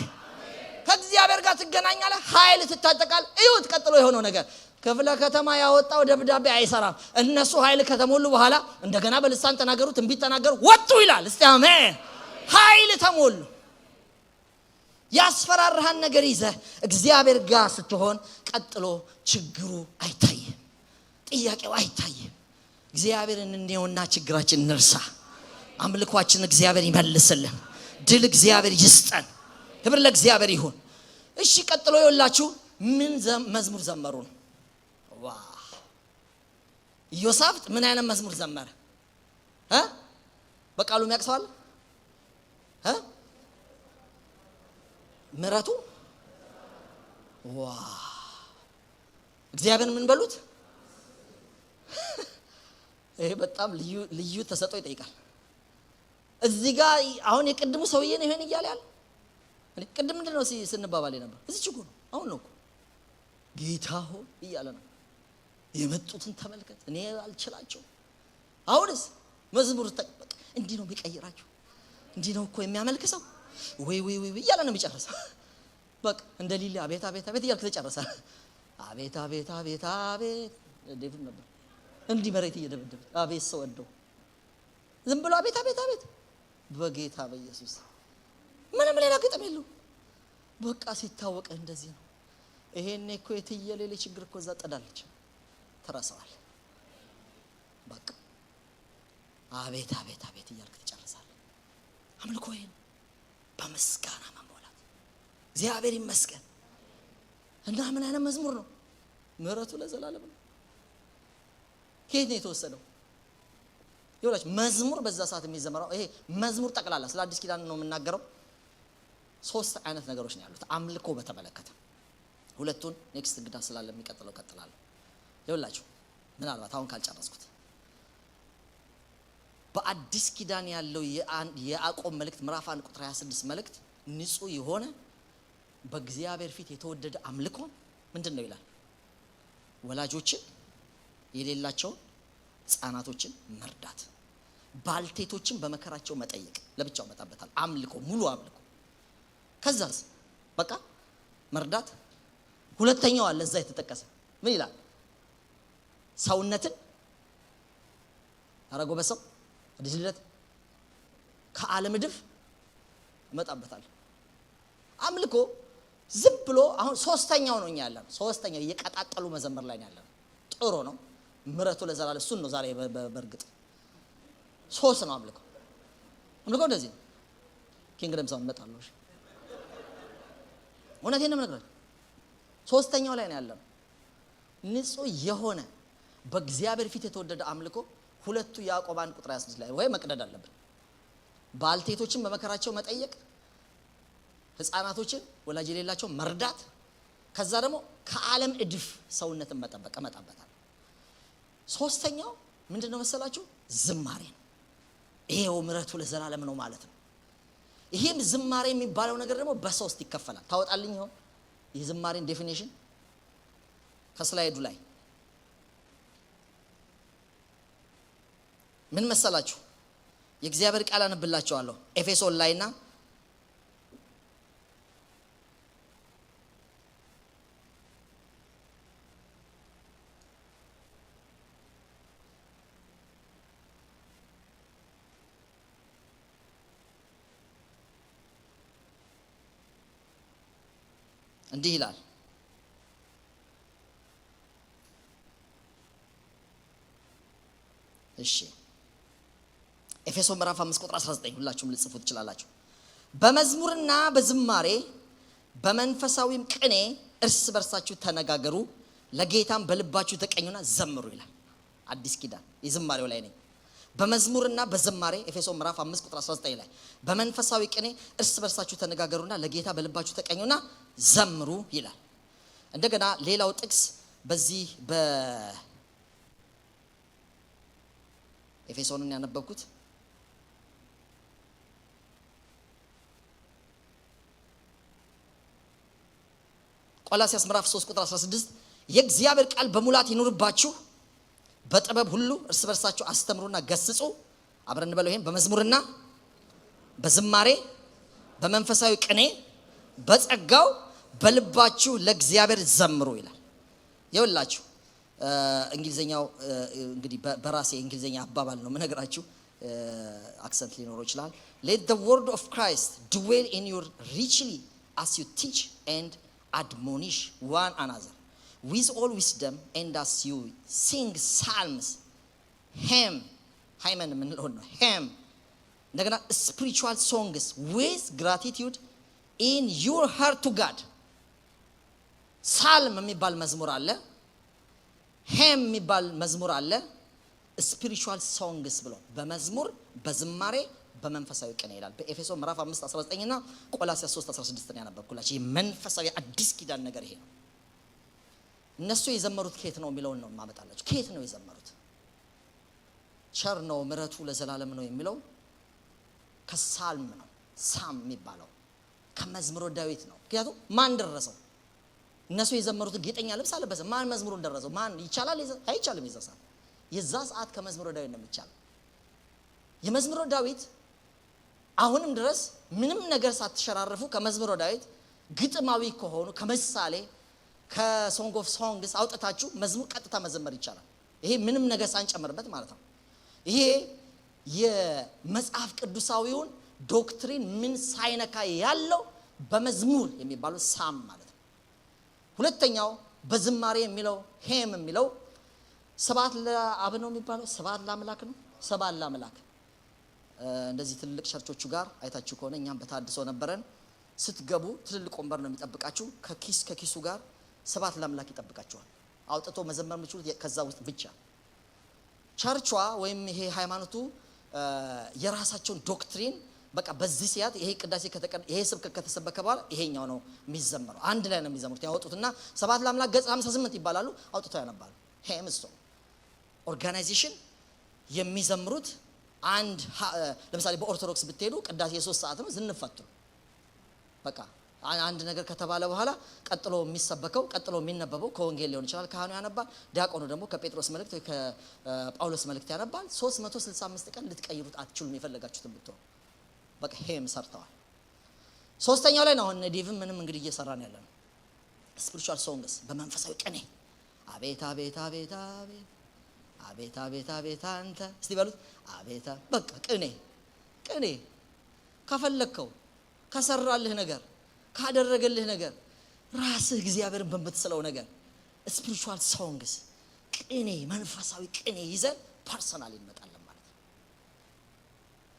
ከእግዚአብሔር ጋር ትገናኛለህ፣ ኃይል ትታጠቃለህ። እዩት ቀጥሎ የሆነው ነገር። ክፍለ ከተማ ያወጣው ደብዳቤ አይሰራም። እነሱ ኃይል ከተሞሉ በኋላ እንደገና በልሳን ተናገሩ፣ ትንቢት ተናገሩ፣ ወጡ ይላል። እስቲ አሜን። ኃይል ተሞሉ። ያስፈራራህን ነገር ይዘህ እግዚአብሔር ጋር ስትሆን ቀጥሎ ችግሩ አይታይም፣ ጥያቄው አይታይም። እግዚአብሔርን እንየውና ችግራችን እንርሳ። አምልኳችን እግዚአብሔር ይመልስልን። ድል እግዚአብሔር ይስጠን። ክብር ለእግዚአብሔር ይሁን። እሺ ቀጥሎ ይኸውላችሁ ምን መዝሙር ዘመሩ ነው? ኢዮሳፍጥ ምን አይነት መዝሙር ዘመረ? በቃሉ የሚያቅሰዋል ምሕረቱ እግዚአብሔር ምን በሉት? ይሄ በጣም ልዩ ተሰጥኦ ይጠይቃል። እዚህ ጋር አሁን የቅድሙ ሰውዬ ነው ይሄን እያለ ያለ። እኔ ቅድም ምንድነው ስንባባል ነበር? እዚህ ችግሩ ነው። አሁን ነው እኮ ጌታ ሆይ እያለ ነው። የመጡትን ተመልከት፣ እኔ አልችላቸው። አሁንስ መዝሙር በቃ እንዲህ ነው የሚቀይራቸው። እንዲህ ነው እኮ የሚያመልክሰው። ወይ እያለ ነው የሚጨርሰው። በቃ እንደ ሊሊ አቤት አቤት አቤት እያልክ ተጨረሰ። አቤት አቤት አቤት አቤት ዴቪድ ነበር እንዲህ መሬት እየደበደበ አቤት ሰው ወደው ዝም ብሎ አቤት አቤት አቤት። በጌታ በኢየሱስ ምንም ሌላ ግጥም የለው። በቃ ሲታወቅ እንደዚህ ነው። ይሄኔ እኮ የትየሌለ ችግር እኮ እዛ ጠዳለች ተራሳዋል። በቃ አቤት አቤት አቤት እያልክ ትጨርሳለህ። አምልኮ ይሄ ነው። በምስጋና መሞላት እግዚአብሔር ይመስገን። እና ምን አይነት መዝሙር ነው? ምሕረቱ ለዘላለም ነው። ከየት ነው የተወሰደው? ይኸውላችሁ መዝሙር በዛ ሰዓት የሚዘመረው ይሄ መዝሙር ጠቅላላ ስለ አዲስ ኪዳን ነው የምናገረው። 3 አይነት ነገሮች ነው ያሉት አምልኮ በተመለከተ። ሁለቱን ኔክስት ግዳ ስላለ የሚቀጥለው ቀጥላለሁ። ይኸውላችሁ ምናልባት አሁን ካልጨረስኩት በአዲስ ኪዳን ያለው የያዕቆብ መልእክት ምዕራፍ 1 ቁጥር 26 መልእክት ንጹህ የሆነ በእግዚአብሔር ፊት የተወደደ አምልኮ ምንድነው ይላል? ወላጆችን የሌላቸው ሕፃናቶችን መርዳት፣ ባልቴቶችን በመከራቸው መጠየቅ። ለብቻው መጣበታል። አምልኮ ሙሉ አምልኮ። ከዛስ በቃ መርዳት። ሁለተኛው አለ እዛ የተጠቀሰ ምን ይላል? ሰውነትን አረጎ በሰው አዲስ ልደት ከዓለም ድፍ መጣበታል። አምልኮ ዝም ብሎ አሁን ሶስተኛው ነው እኛ ያለን። ሶስተኛው እየቀጣጠሉ መዘመር ላይ ነው ያለን። ጥሩ ነው። ምሕረቱ ለዘላለም እሱን ነው ዛሬ በእርግጥ 3 ነው አምልኮ። አምልኮ እንደዚህ ነው። ኪንግደም ሳውንድ መጣለው። እሺ እውነቴን ነው የምነግርህ። ሶስተኛው ላይ ነው ያለን። ንጹህ የሆነ በእግዚአብሔር ፊት የተወደደ አምልኮ። ሁለቱ ያዕቆብ 1 ቁጥር 26 ላይ ወይ መቅደድ አለብን። ባልቴቶችን በመከራቸው መጠየቅ፣ ሕፃናቶችን ወላጅ የሌላቸው መርዳት፣ ከዛ ደግሞ ከዓለም እድፍ ሰውነትን መጠበቅ መጣበታል። ሶስተኛው ምንድነው መሰላችሁ? ዝማሬ ነው። ይሄው ምሕረቱ ለዘላለም ነው ማለት ነው። ይሄም ዝማሬ የሚባለው ነገር ደግሞ በ3 ይከፈላል። ታወጣልኝ ይሆን የዝማሬን ዴፊኒሽን ከስላይዱ ላይ ምን መሰላችሁ? የእግዚአብሔር ቃል አነብላችኋለሁ። ኤፌሶን ላይና እንዲህ ይላል። እሺ ኤፌሶን ምዕራፍ 5 ቁጥር 19 ሁላችሁም ልጽፉ ትችላላችሁ። በመዝሙርና በዝማሬ በመንፈሳዊም ቅኔ እርስ በርሳችሁ ተነጋገሩ፣ ለጌታም በልባችሁ ተቀኙና ዘምሩ ይላል። አዲስ ኪዳን የዝማሬው ላይ ነኝ። በመዝሙርና በዝማሬ ኤፌሶን ምዕራፍ 5 ቁጥር 19 ላይ በመንፈሳዊ ቅኔ እርስ በርሳችሁ ተነጋገሩና ለጌታ በልባችሁ ተቀኙና ዘምሩ ይላል። እንደገና ሌላው ጥቅስ በዚህ በኤፌሶንን ያነበብኩት ቆላስይስ ምዕራፍ 3 ቁጥር 16 የእግዚአብሔር ቃል በሙላት ይኑርባችሁ፣ በጥበብ ሁሉ እርስ በርሳችሁ አስተምሩና ገስጹ። አብረን እንበለው ይሄን በመዝሙርና በዝማሬ በመንፈሳዊ ቅኔ በጸጋው በልባችሁ ለእግዚአብሔር ዘምሩ ይላል። ይኸውላችሁ እንግሊዘኛው እንግዲህ በራሴ እንግሊዘኛ አባባል ነው የምነግራችሁ፣ አክሰንት ሊኖረው ይችላል። let the word of Christ dwell in you richly as you teach and admonish one another with all wisdom and as you sing psalms, hymn ምንለው ነው hymn እንደገና spiritual songs with gratitude in your heart to God። ሳልም የሚባል መዝሙር አለ፣ hymn የሚባል መዝሙር አለ፣ spiritual songs ብሎ በመዝሙር በዝማሬ በመንፈሳዊ ቅኔ ይላል። በኤፌሶን ምዕራፍ 5:19 እና ቆላስይስ 3:16 ነው ያነበብኩላችሁ። የመንፈሳዊ አዲስ ኪዳን ነገር ይሄ ነው። እነሱ የዘመሩት ከየት ነው የሚለውን ነው ማመጣላችሁ። ከየት ነው የዘመሩት? ቸር ነው ምሕረቱ ለዘላለም ነው የሚለው ከሳልም ነው። ሳም የሚባለው ከመዝሙረ ዳዊት ነው። ምክንያቱም ማን ደረሰው? እነሱ የዘመሩት ጌጠኛ ልብስ አለበሰ። ማን መዝሙሩን ደረሰው? ማን ይቻላል? አይቻልም። ይዘሳል። የዛ ሰዓት ከመዝሙረ ዳዊት ነው የሚቻለው። የመዝሙረ ዳዊት አሁንም ድረስ ምንም ነገር ሳትሸራረፉ ከመዝሙረ ዳዊት ግጥማዊ ከሆኑ ከምሳሌ ከሶንግ ኦፍ ሶንግስ አውጣታችሁ መዝሙር ቀጥታ መዘመር ይቻላል። ይሄ ምንም ነገር ሳንጨምርበት ማለት ነው። ይሄ የመጽሐፍ ቅዱሳዊውን ዶክትሪን ምን ሳይነካ ያለው በመዝሙር የሚባለው ሳም ማለት ነው። ሁለተኛው በዝማሬ የሚለው ሄም የሚለው ሰባት ለአብ ነው የሚባለው፣ ሰባት ለአምላክ ነው። ሰባት ለአምላክ እንደዚህ ትልልቅ ቸርቾቹ ጋር አይታችሁ ከሆነ እኛም በታድሶ ነበረን። ስትገቡ ትልልቅ ወንበር ነው የሚጠብቃችሁ። ከኪሱ ጋር ሰባት ለአምላክ ይጠብቃችኋል። አውጥቶ መዘመር የምትችሉት ከዛ ውስጥ ብቻ። ቸርቿ ወይም ይሄ ሃይማኖቱ የራሳቸውን ዶክትሪን በቃ በዚህ ሲያት ይሄ ቅዳሴ ይሄ ስብከት ከተሰበከ በኋላ ይሄኛው ነው የሚዘመረው። አንድ ላይ ነው የሚዘምሩት። ያወጡትና ሰባት ለአምላክ ገጽ 58 ይባላሉ። አውጥተው ያነባሉ። ሄምስቶ ኦርጋናይዜሽን የሚዘምሩት አንድ ለምሳሌ በኦርቶዶክስ ብትሄዱ ቅዳሴ 3 ሰዓት ነው ዝንፈቱ። በቃ አንድ ነገር ከተባለ በኋላ ቀጥሎ የሚሰበከው ቀጥሎ የሚነበበው ከወንጌል ሊሆን ይችላል። ካህኑ ያነባል። ዲያቆኑ ደግሞ ከጴጥሮስ መልእክት ወይ ከጳውሎስ መልእክት ያነባል። 365 ቀን ልትቀይሩት አትችሉም የፈለጋችሁትን ብትሆኑ። በቃ ሄም ሰርተዋል። ሶስተኛው ላይ ነው አሁን ዲቭ ምንም እንግዲህ እየሰራን ያለ ነው። ስፒሪቹዋል ሶንግስ በመንፈሳዊ ቅኔ አቤት አቤት አቤት አቤት አቤት አቤት አቤት አንተ እስቲ በሉት አቤት። በቃ ቅኔ ከፈለከው ከሰራልህ ነገር ካደረገልህ ነገር ራስህ እግዚአብሔርን በመትሰለው ነገር ስፒሪቹዋል ሶንግስ ቅኔ መንፈሳዊ ቅኔ ይዘን ፐርሰናል እንመጣለን ማለት ነው።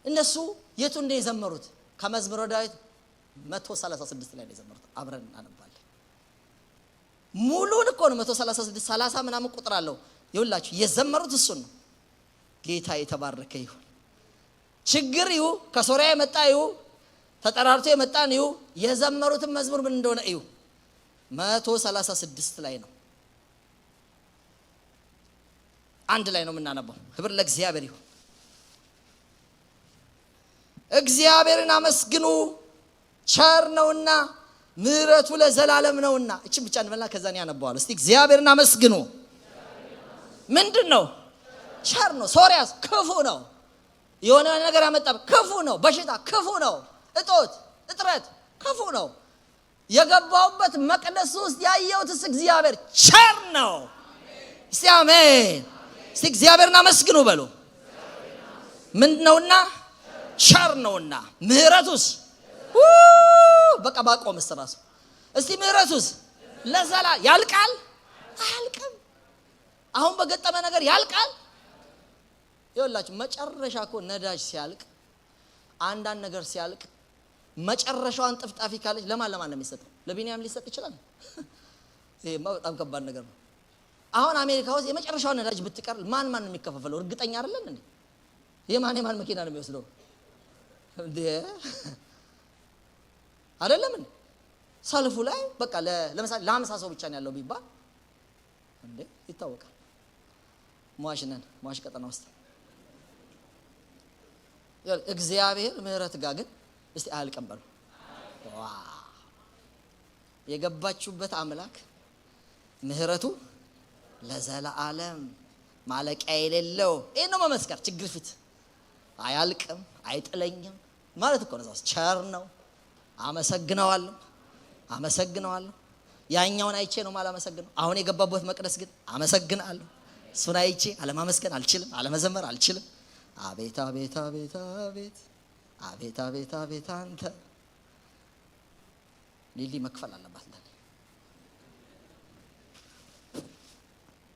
እነሱ የቱ እንደ የዘመሩት ከመዝሙረ ዳዊት 136 ላይ ነው የዘመሩት። አብረን እናነባለን። ሙሉን እኮ ነው 136 30 ምናምን ቁጥር አለው። ይኸውላችሁ የዘመሩት እሱን ነው። ጌታ የተባረከ ይሁን። ችግር ይሁ ከሶሪያ የመጣ ይሁ ተጠራርቶ የመጣን ይሁ የዘመሩትን መዝሙር ምን እንደሆነ ይሁ 136 ላይ ነው። አንድ ላይ ነው የምናነበው። ክብር ለእግዚአብሔር ይሁን። እግዚአብሔርን አመስግኑ ቸር ነውና ምሕረቱ ለዘላለም ነውና። እቺ ብቻ እንበልና ከዛን ያነባዋል። እስቲ እግዚአብሔርን አመስግኑ። ምንድነው? ቸር ነው። ሶሪያስ ክፉ ነው። የሆነ ነገር ያመጣ ክፉ ነው። በሽታ ክፉ ነው። እጥረት ክፉ ነው። የገባውበት መቅደስ ውስጥ ያየውትስ እግዚአብሔር ቸር ነው። እስቲ አሜን። እስቲ እግዚአብሔርን አመስግኑ በሉ። ምንድነውና? ቸር ነውና ምሕረቱስ በቃ ባቆምስ ራሱ እስቲ ምህረቱስ ለዘላ ያልቃል አያልቅም? አሁን በገጠመ ነገር ያልቃል? ይኸውላችሁ መጨረሻ እኮ ነዳጅ ሲያልቅ አንዳንድ ነገር ሲያልቅ መጨረሻዋን ጥፍጣፊ ካለች ለማን ነው የሚሰጠው? ለቢኒያም ሊሰጥ ይችላል? ይሄማ በጣም ከባድ ነገር ነው። አሁን አሜሪካ ውስጥ የመጨረሻው ነዳጅ ብትቀር ማን ነው የሚከፋፈለው? እርግጠኛ አይደለም እንዴ? የማን መኪና ነው የሚወስደው እንዴ? አይደለም እንዴ? ሰልፉ ላይ በቃ ለምሳሌ ለ50 ሰው ብቻ ነው ያለው ቢባል እንዴ ይታወቃል። ሟሽ ቀጠና ውስጥ እግዚአብሔር ምህረት ጋር ግን እስቲ አያልቅም በሉ። የገባችሁበት አምላክ ምህረቱ ለዘላለም ማለቂያ የሌለው ይሄ ነው መመስከር። ችግር ፊት አያልቅም አይጥለኝም ማለት እኮ ነው። ቸር ነው። አመሰግነዋለሁ። ያኛውን አይቼ ነው ማላመሰግነው። አሁን የገባበት መቅደስ ግን አመሰግናለሁ። እሱን አይቼ አለማመስገን አልችልም፣ አለመዘመር አልችልም። አቤት አቤት አቤት አቤት አቤት አቤት አቤት አንተ ሊሊ መክፈል አለባት።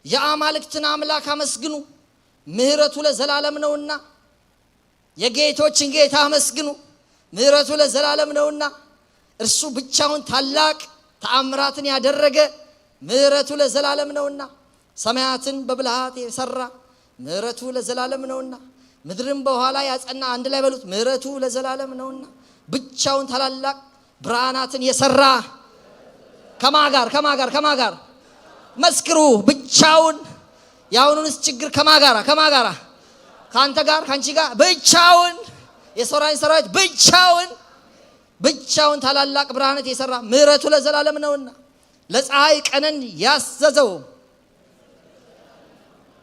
የአማልክትን አምላክ አመስግኑ ምህረቱ ለዘላለም ነውና። የጌቶችን ጌታ አመስግኑ ምህረቱ ለዘላለም ነውና። እርሱ ብቻውን ታላቅ ተአምራትን ያደረገ ምህረቱ ለዘላለም ነውና። ሰማያትን በብልሃት የሰራ ምህረቱ ለዘላለም ነውና። ምድርን በኋላ ያጸና አንድ ላይ በሉት ምህረቱ ለዘላለም ነውና። ብቻውን ታላላቅ ብርሃናትን የሰራ ከማጋር መስክሩ ብቻውን። ያውኑንስ ችግር ከማጋራ ካንተ ጋር ካንቺ ጋር ብቻውን የሰራዊት ብቻውን ታላላቅ ብርሃናት የሰራ ምህረቱ ለዘላለም ነውና። ለፀሐይ ቀንን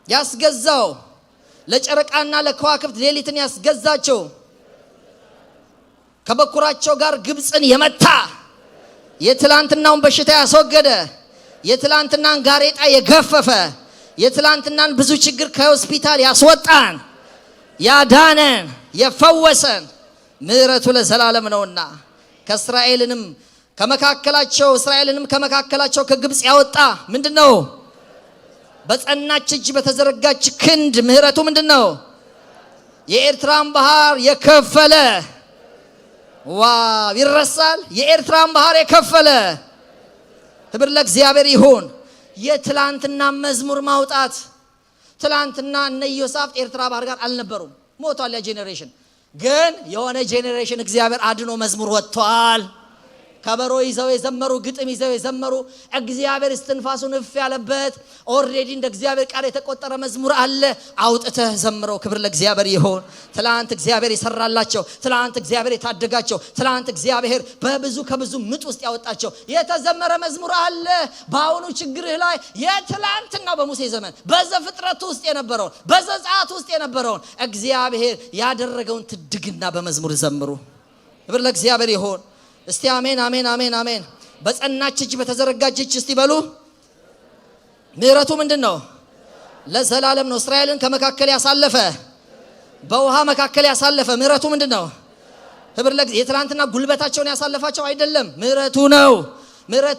ያስገዛው ለጨረቃና ለከዋክብት ሌሊትን ያስገዛቸው ከበኩራቸው ጋር ግብጽን የመታ የትላንትናውን በሽታ ያስወገደ የትላንትናን ጋሬጣ የገፈፈ የትላንትናን ብዙ ችግር ከሆስፒታል ያስወጣን ያዳነን የፈወሰን ምህረቱ ለዘላለም ነውና። እስራኤልንም ከመካከላቸው ከግብጽ ያወጣ ምንድነው? በጸናች እጅ በተዘረጋች ክንድ ምህረቱ ምንድነው? የኤርትራን ባህር የከፈለ ዋው ይረሳል? የኤርትራን ባህር የከፈለ ክብር ለእግዚአብሔር ይሁን። የትላንትና መዝሙር ማውጣት ትላንትና እነ ኢዮሳፍጥ ኤርትራ ባህር ጋር አልነበሩም፣ ሞቷል ያ ጄኔሬሽን። ግን የሆነ ጄኔሬሽን እግዚአብሔር አድኖ መዝሙር ወጥቷል። ከበሮ ይዘው የዘመሩ ግጥም ይዘው የዘመሩ እግዚአብሔር እስትንፋሱን እፍ ያለበት ኦሬዲ እንደ እግዚአብሔር ቃል የተቆጠረ መዝሙር አለ። አውጥተህ ዘምረው። ክብር ለእግዚአብሔር ይሁን። ትላንት እግዚአብሔር የሰራላቸው፣ ትላንት እግዚአብሔር የታደጋቸው፣ ትላንት እግዚአብሔር ከብዙ ምጥ ውስጥ ያወጣቸው የተዘመረ መዝሙር አለ። በአሁኑ ችግርህ ላይ የትላንትናው በሙሴ ዘመን በዘፍጥረት ውስጥ የነበረውን በዘጸአት ውስጥ የነበረውን እግዚአብሔር ያደረገውን ትድግና በመዝሙር ዘምሩ። ክብር ለእግዚአብሔር ይሁን። እስቲ አሜን አሜን አሜን አሜን። በጸናች እጅ በተዘረጋች እጅ እስቲ በሉ ምህረቱ ምንድነው? ለዘላለም ነው። እስራኤልን ከመካከል ያሳለፈ በውሃ መካከል ያሳለፈ ምህረቱ ምንድነው? ክብር ለእግዚአብሔር። የትላንትና ጉልበታቸውን ያሳለፋቸው አይደለም፣ ምህረቱ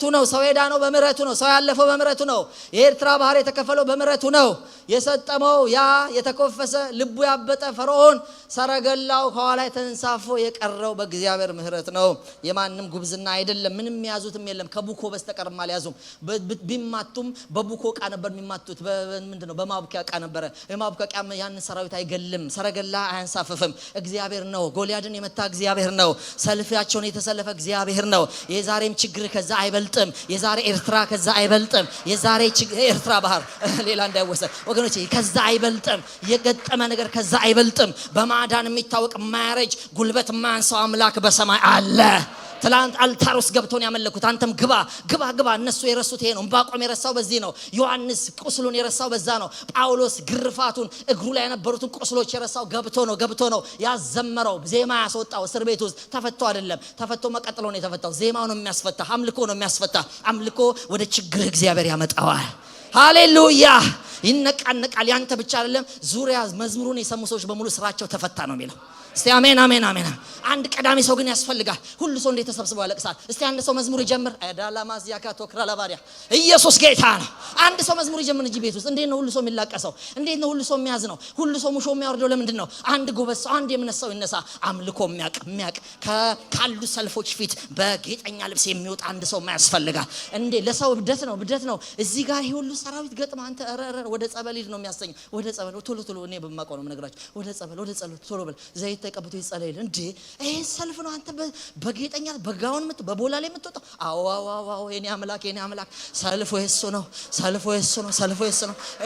ነው። ሰው የዳነው በምህረቱ ነው። ሰው ያለፈው በምህረቱ ነው። የኤርትራ ባህር የተከፈለው በምህረቱ ነው። የሰጠመው ያ የተኮፈሰ ልቡ ያበጠ ፈርዖን ሰረገላው ከኋላ ተንሳፎ የቀረው በእግዚአብሔር ምህረት ነው። የማንም ጉብዝና አይደለም። ምንም ያዙትም የለም ከቡኮ በስተቀር አልያዙም። ቢማቱም በቡኮ ዕቃ ነበር የሚማቱት። ምንድነው? በማቡኪያ ዕቃ ነበር። የማቡኪያ ዕቃ ያን ሰራዊት አይገልም። ሰረገላ አያንሳፍፍም። እግዚአብሔር ነው። ጎልያድን የመታ እግዚአብሔር ነው። ሰልፋቸውን የተሰለፈ እግዚአብሔር ነው። የዛሬም ችግር ከዛ አይበልጥም። የዛሬ ኤርትራ ከዛ አይበልጥም። የዛሬ ኤርትራ ባህር ሌላ እንዳይወሰድ ወገኖቼ ከዛ አይበልጥም። የገጠመ ነገር ከዛ አይበልጥም። በማዳን የሚታወቅ ማያረጅ ጉልበት ማንሰው አምላክ በሰማይ አለ። ትላንት አልታር ውስጥ ገብቶን ያመለኩት አንተም ግባ እነሱ የረሱት ይሄ ነው። ዕንባቆም የረሳው በዚህ ነው። ዮሐንስ ቁስሉን የረሳው በዛ ነው። ጳውሎስ ግርፋቱን እግሩ ላይ የነበሩትን ቁስሎች የረሳው ገብቶ ነው ያዘመረው። ዜማ ያስወጣው እስር ቤት ውስጥ ተፈቶ አይደለም። ተፈቶ መቀጠሎ ነው የተፈታው። ዜማው ነው የሚያስፈታ፣ አምልኮ ነው የሚያስፈታ። አምልኮ ወደ ችግር እግዚአብሔር ያመጣዋል። ሃሌሉያ። ይነቃነቃል። ያንተ ብቻ አይደለም። ዙሪያ መዝሙሩን የሰሙ ሰዎች በሙሉ ስራቸው ተፈታ ነው የሚለው። እስቲ አሜን አሜን አሜን። አንድ ቀዳሚ ሰው ግን ያስፈልጋል። ሁሉ ሰው እንዴት ተሰብስበው ያለቅሳል? እስቲ አንድ ሰው መዝሙር ይጀምር። አዳላማዝ ያካቶ ክራላባሪያ ኢየሱስ ጌታ ነው። አንድ ሰው መዝሙር ይጀምር እንጂ ቤት ውስጥ እንዴት ነው ሁሉ ሰው የሚላቀሰው? እንዴት ነው ሁሉ ሰው የሚያዝ ነው? ሁሉ ሰው ሙሾ የሚያወርደው ለምንድን ነው? አንድ ጎበዝ ሰው አንድ የምነሳው ይነሳ። አምልኮ የሚያቅ ካሉ ሰልፎች ፊት በጌጠኛ ልብስ የሚወጣ አንድ ሰው ያስፈልጋል። እንዴ ለሰው ብደት ነው። እዚህ ጋር ይሄ ሁሉ ሰራዊት ገጥማ አንተ ወደ ጸበል ሂድ ነው የሚያሰኘው። ወደ ጸበል ቶሎ እኔ በማውቀው ነው የምነግራችሁ። ወደ ጸበል ቶሎ በል ዘይት ተቀብቶ ይጸለይል እንዴ ይሄ ሰልፍ ነው። አንተ በጌጠኛ በጋውን በቦላሌ የምትወጣው? አዎ የኔ አምላክ ሰልፎ የሱ ነው።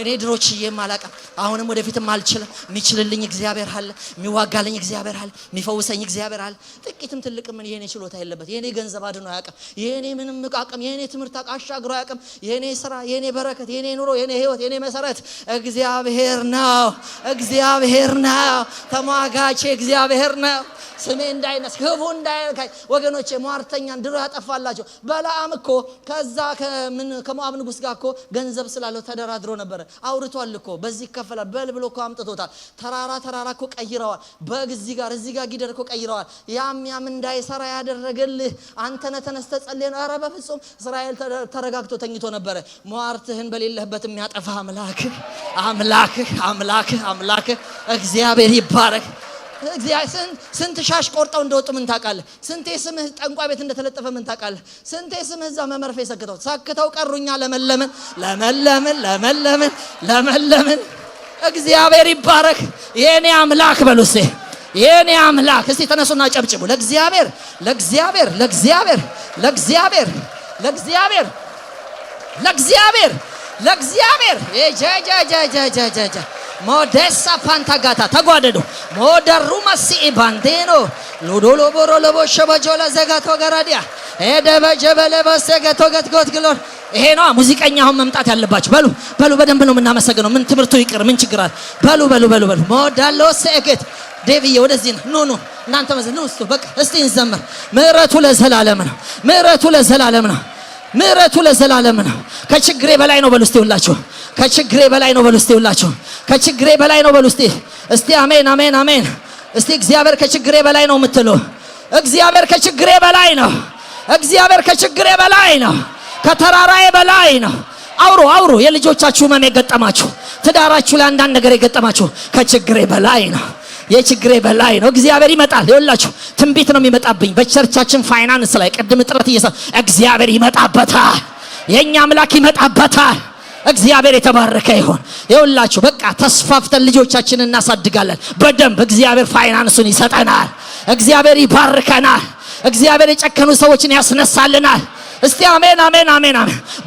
እኔ ድሮች የማላቀ አሁንም ወደፊትም አልችልም። የሚችልልኝ እግዚአብሔር አለ፣ የሚዋጋልኝ እግዚአብሔር አለ፣ የሚፈውሰኝ እግዚአብሔር አለ። ጥቂትም ትልቅም የኔ ችሎታ የለበት። የኔ ገንዘብ አድኖ አያውቅም። የኔ ምንም አቅም፣ የኔ ትምህርት አሻግሮ አያውቅም። የኔ ስራ፣ የኔ በረከት፣ የኔ ኑሮ፣ የኔ ህይወት፣ የኔ መሰረት እግዚአብሔር ነው። ተሟጋቼ እግዚአብሔር ነው። ስሜ እንዳይነስ ክፉ እንዳይነካኝ ወገኖቼ። ሟርተኛን ድሮ ያጠፋላቸው በለዓም እኮ ከዛ ከሞዓብ ንጉስ ጋር እኮ ገንዘብ ስላለው ተደራድሮ ነበረ። አውርቷል እኮ በዚህ ይከፈላል በል ብሎ እኮ አምጥቶታል። ተራራ እኮ ቀይረዋል። በግ እዚህ ጋር ጊደር እኮ ቀይረዋል። ያም እንዳይሰራ ያደረገልህ አንተ ነህ። ተነስተህ ጸልይ ነው። ኧረ በፍጹም እስራኤል ተረጋግቶ ተኝቶ ነበረ። ሟርትህን በሌለህበት የሚያጠፋ አምላክህ እግዚአብሔር ይባረክ። ስንት ሻሽ ቆርጠው እንደወጡ ምን ታውቃለህ? ስንቴ ስምህ ጠንቋይ ቤት እንደተለጠፈ ምን ታውቃለህ? ስንቴ ስምህ እዛ መመርፌ ሰክተው ቀሩኛ። ለመለምን እግዚአብሔር ይባረክ። የኔ አምላክ በሉ እስቲ የኔ አምላክ። እስቲ ተነሱና ጨብጭቡ ለእግዚአብሔር ሞዴሳ ፓንታጋታ ተጓደዱ ሞደሩ ማሲ ባንዴኖ ሎዶሎ ቦሮ ለቦሸበጆላ ዘጋቶ ገራዲያ ኤደበጀበለ በሰገቶ ገትጎት ግሎር። ይሄ ነው ሙዚቀኛ አሁን መምጣት ያለባችሁ። በሉ በደንብ ነው የምናመሰግነው። ምን ትምህርቱ ይቅር ምን ችግር አለ? በሉ ሞዳሎ ሰገት ዴቪዬ ወደዚህ ኑ እናንተ መዘኑ እስቲ በቃ እስቲ እንዘምር። ምህረቱ ለዘላለም ነው። ከችግሬ በላይ ነው በሉ እስቲ ሁላችሁ። ከችግሬ በላይ ነው በሉ እስቲ አሜን። እስቲ እግዚአብሔር ከችግሬ በላይ ነው የምትሉ እግዚአብሔር ከችግሬ በላይ ነው። ከተራራዬ በላይ ነው። አውሩ የልጆቻችሁ ህመም የገጠማችሁ፣ ትዳራችሁ ላይ አንዳንድ ነገር የገጠማችሁ ከችግሬ በላይ ነው። የችግሬ በላይ ነው። እግዚአብሔር ይመጣል። ይኸውላችሁ ትንቢት ነው የሚመጣብኝ በቸርቻችን ፋይናንስ ላይ ቅድም ጥረት እግዚአብሔር ይመጣበታል። የኛ አምላክ ይመጣበታል። እግዚአብሔር የተባረከ ይሁን። ይኸውላችሁ በቃ ተስፋፍተን ልጆቻችንን እናሳድጋለን በደንብ። እግዚአብሔር ፋይናንሱን ይሰጠናል። እግዚአብሔር ይባርከናል። እግዚአብሔር የጨከኑ ሰዎችን ያስነሳልናል። እስቲ አሜን።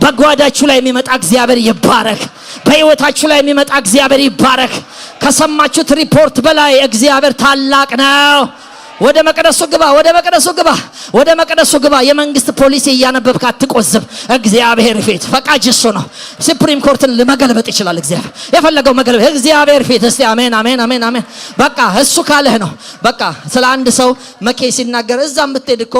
በጓዳችሁ ላይ የሚመጣ እግዚአብሔር ይባረክ። በህይወታችሁ ላይ የሚመጣ እግዚአብሔር ይባረክ። ከሰማችሁት ሪፖርት በላይ እግዚአብሔር ታላቅ ነው። ወደ መቅደሱ ግባ። የመንግስት ፖሊሲ እያነበብክ አትቆዝብ። እግዚአብሔር ፊት ፈቃጅ እሱ ነው። ሱፕሪም ኮርትን ለመገልበጥ ይችላል እግዚአብሔር። የፈለገው መገልበጥ እግዚአብሔር ፊት። እስቲ አሜን። በቃ እሱ ካለህ ነው። በቃ ስለ አንድ ሰው መኬ ሲናገር እዛም ብትሄድ እኮ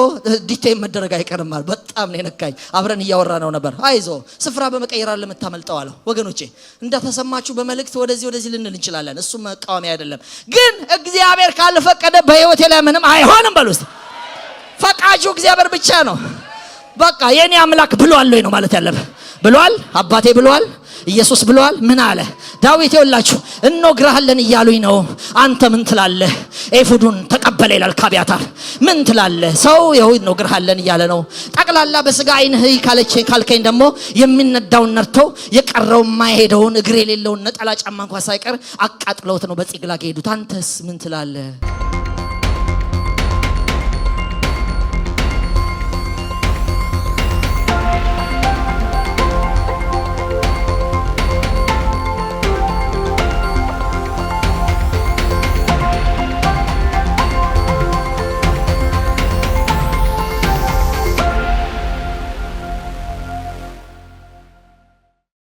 ዲቴል መደረግ አይቀርም ማለት በጣም ነው የነካኝ። አብረን እያወራ ነው ነበር። አይዞ ስፍራ በመቀየር አለ የምታመልጠው አለው። ወገኖቼ እንደተሰማችሁ በመልእክት ወደዚህ ልንል እንችላለን። እሱ መቃወሚያ አይደለም። ግን እግዚአብሔር ካልፈቀደ በህይወቴ ላይ ምንም አይሆንም በሉ እስቲ። ፈቃጁ እግዚአብሔር ብቻ ነው። በቃ የኔ አምላክ ብሏል ወይ ነው ማለት ያለብህ። ብሏል፣ አባቴ ብሏል፣ ኢየሱስ ብሏል። ምን አለ ዳዊት? ይኸውላችሁ እንወግርሃለን እያሉኝ ነው። አንተ ምን ትላለህ? ኤፉዱን ተቀበለ ይላል ከአብያታር። ምን ትላለህ? ሰው ይኸው እንወግርሃለን እያለ ነው። ጠቅላላ በስጋ አይንህ ካልከኝ ደግሞ የሚነዳውን ነርተው የቀረው የማይሄደውን እግር የሌለውን ነጠላ ጫማ እንኳን ሳይቀር አቃጥለውት ነው በጽግላግ ሄዱት። አንተስ ምን ትላለህ?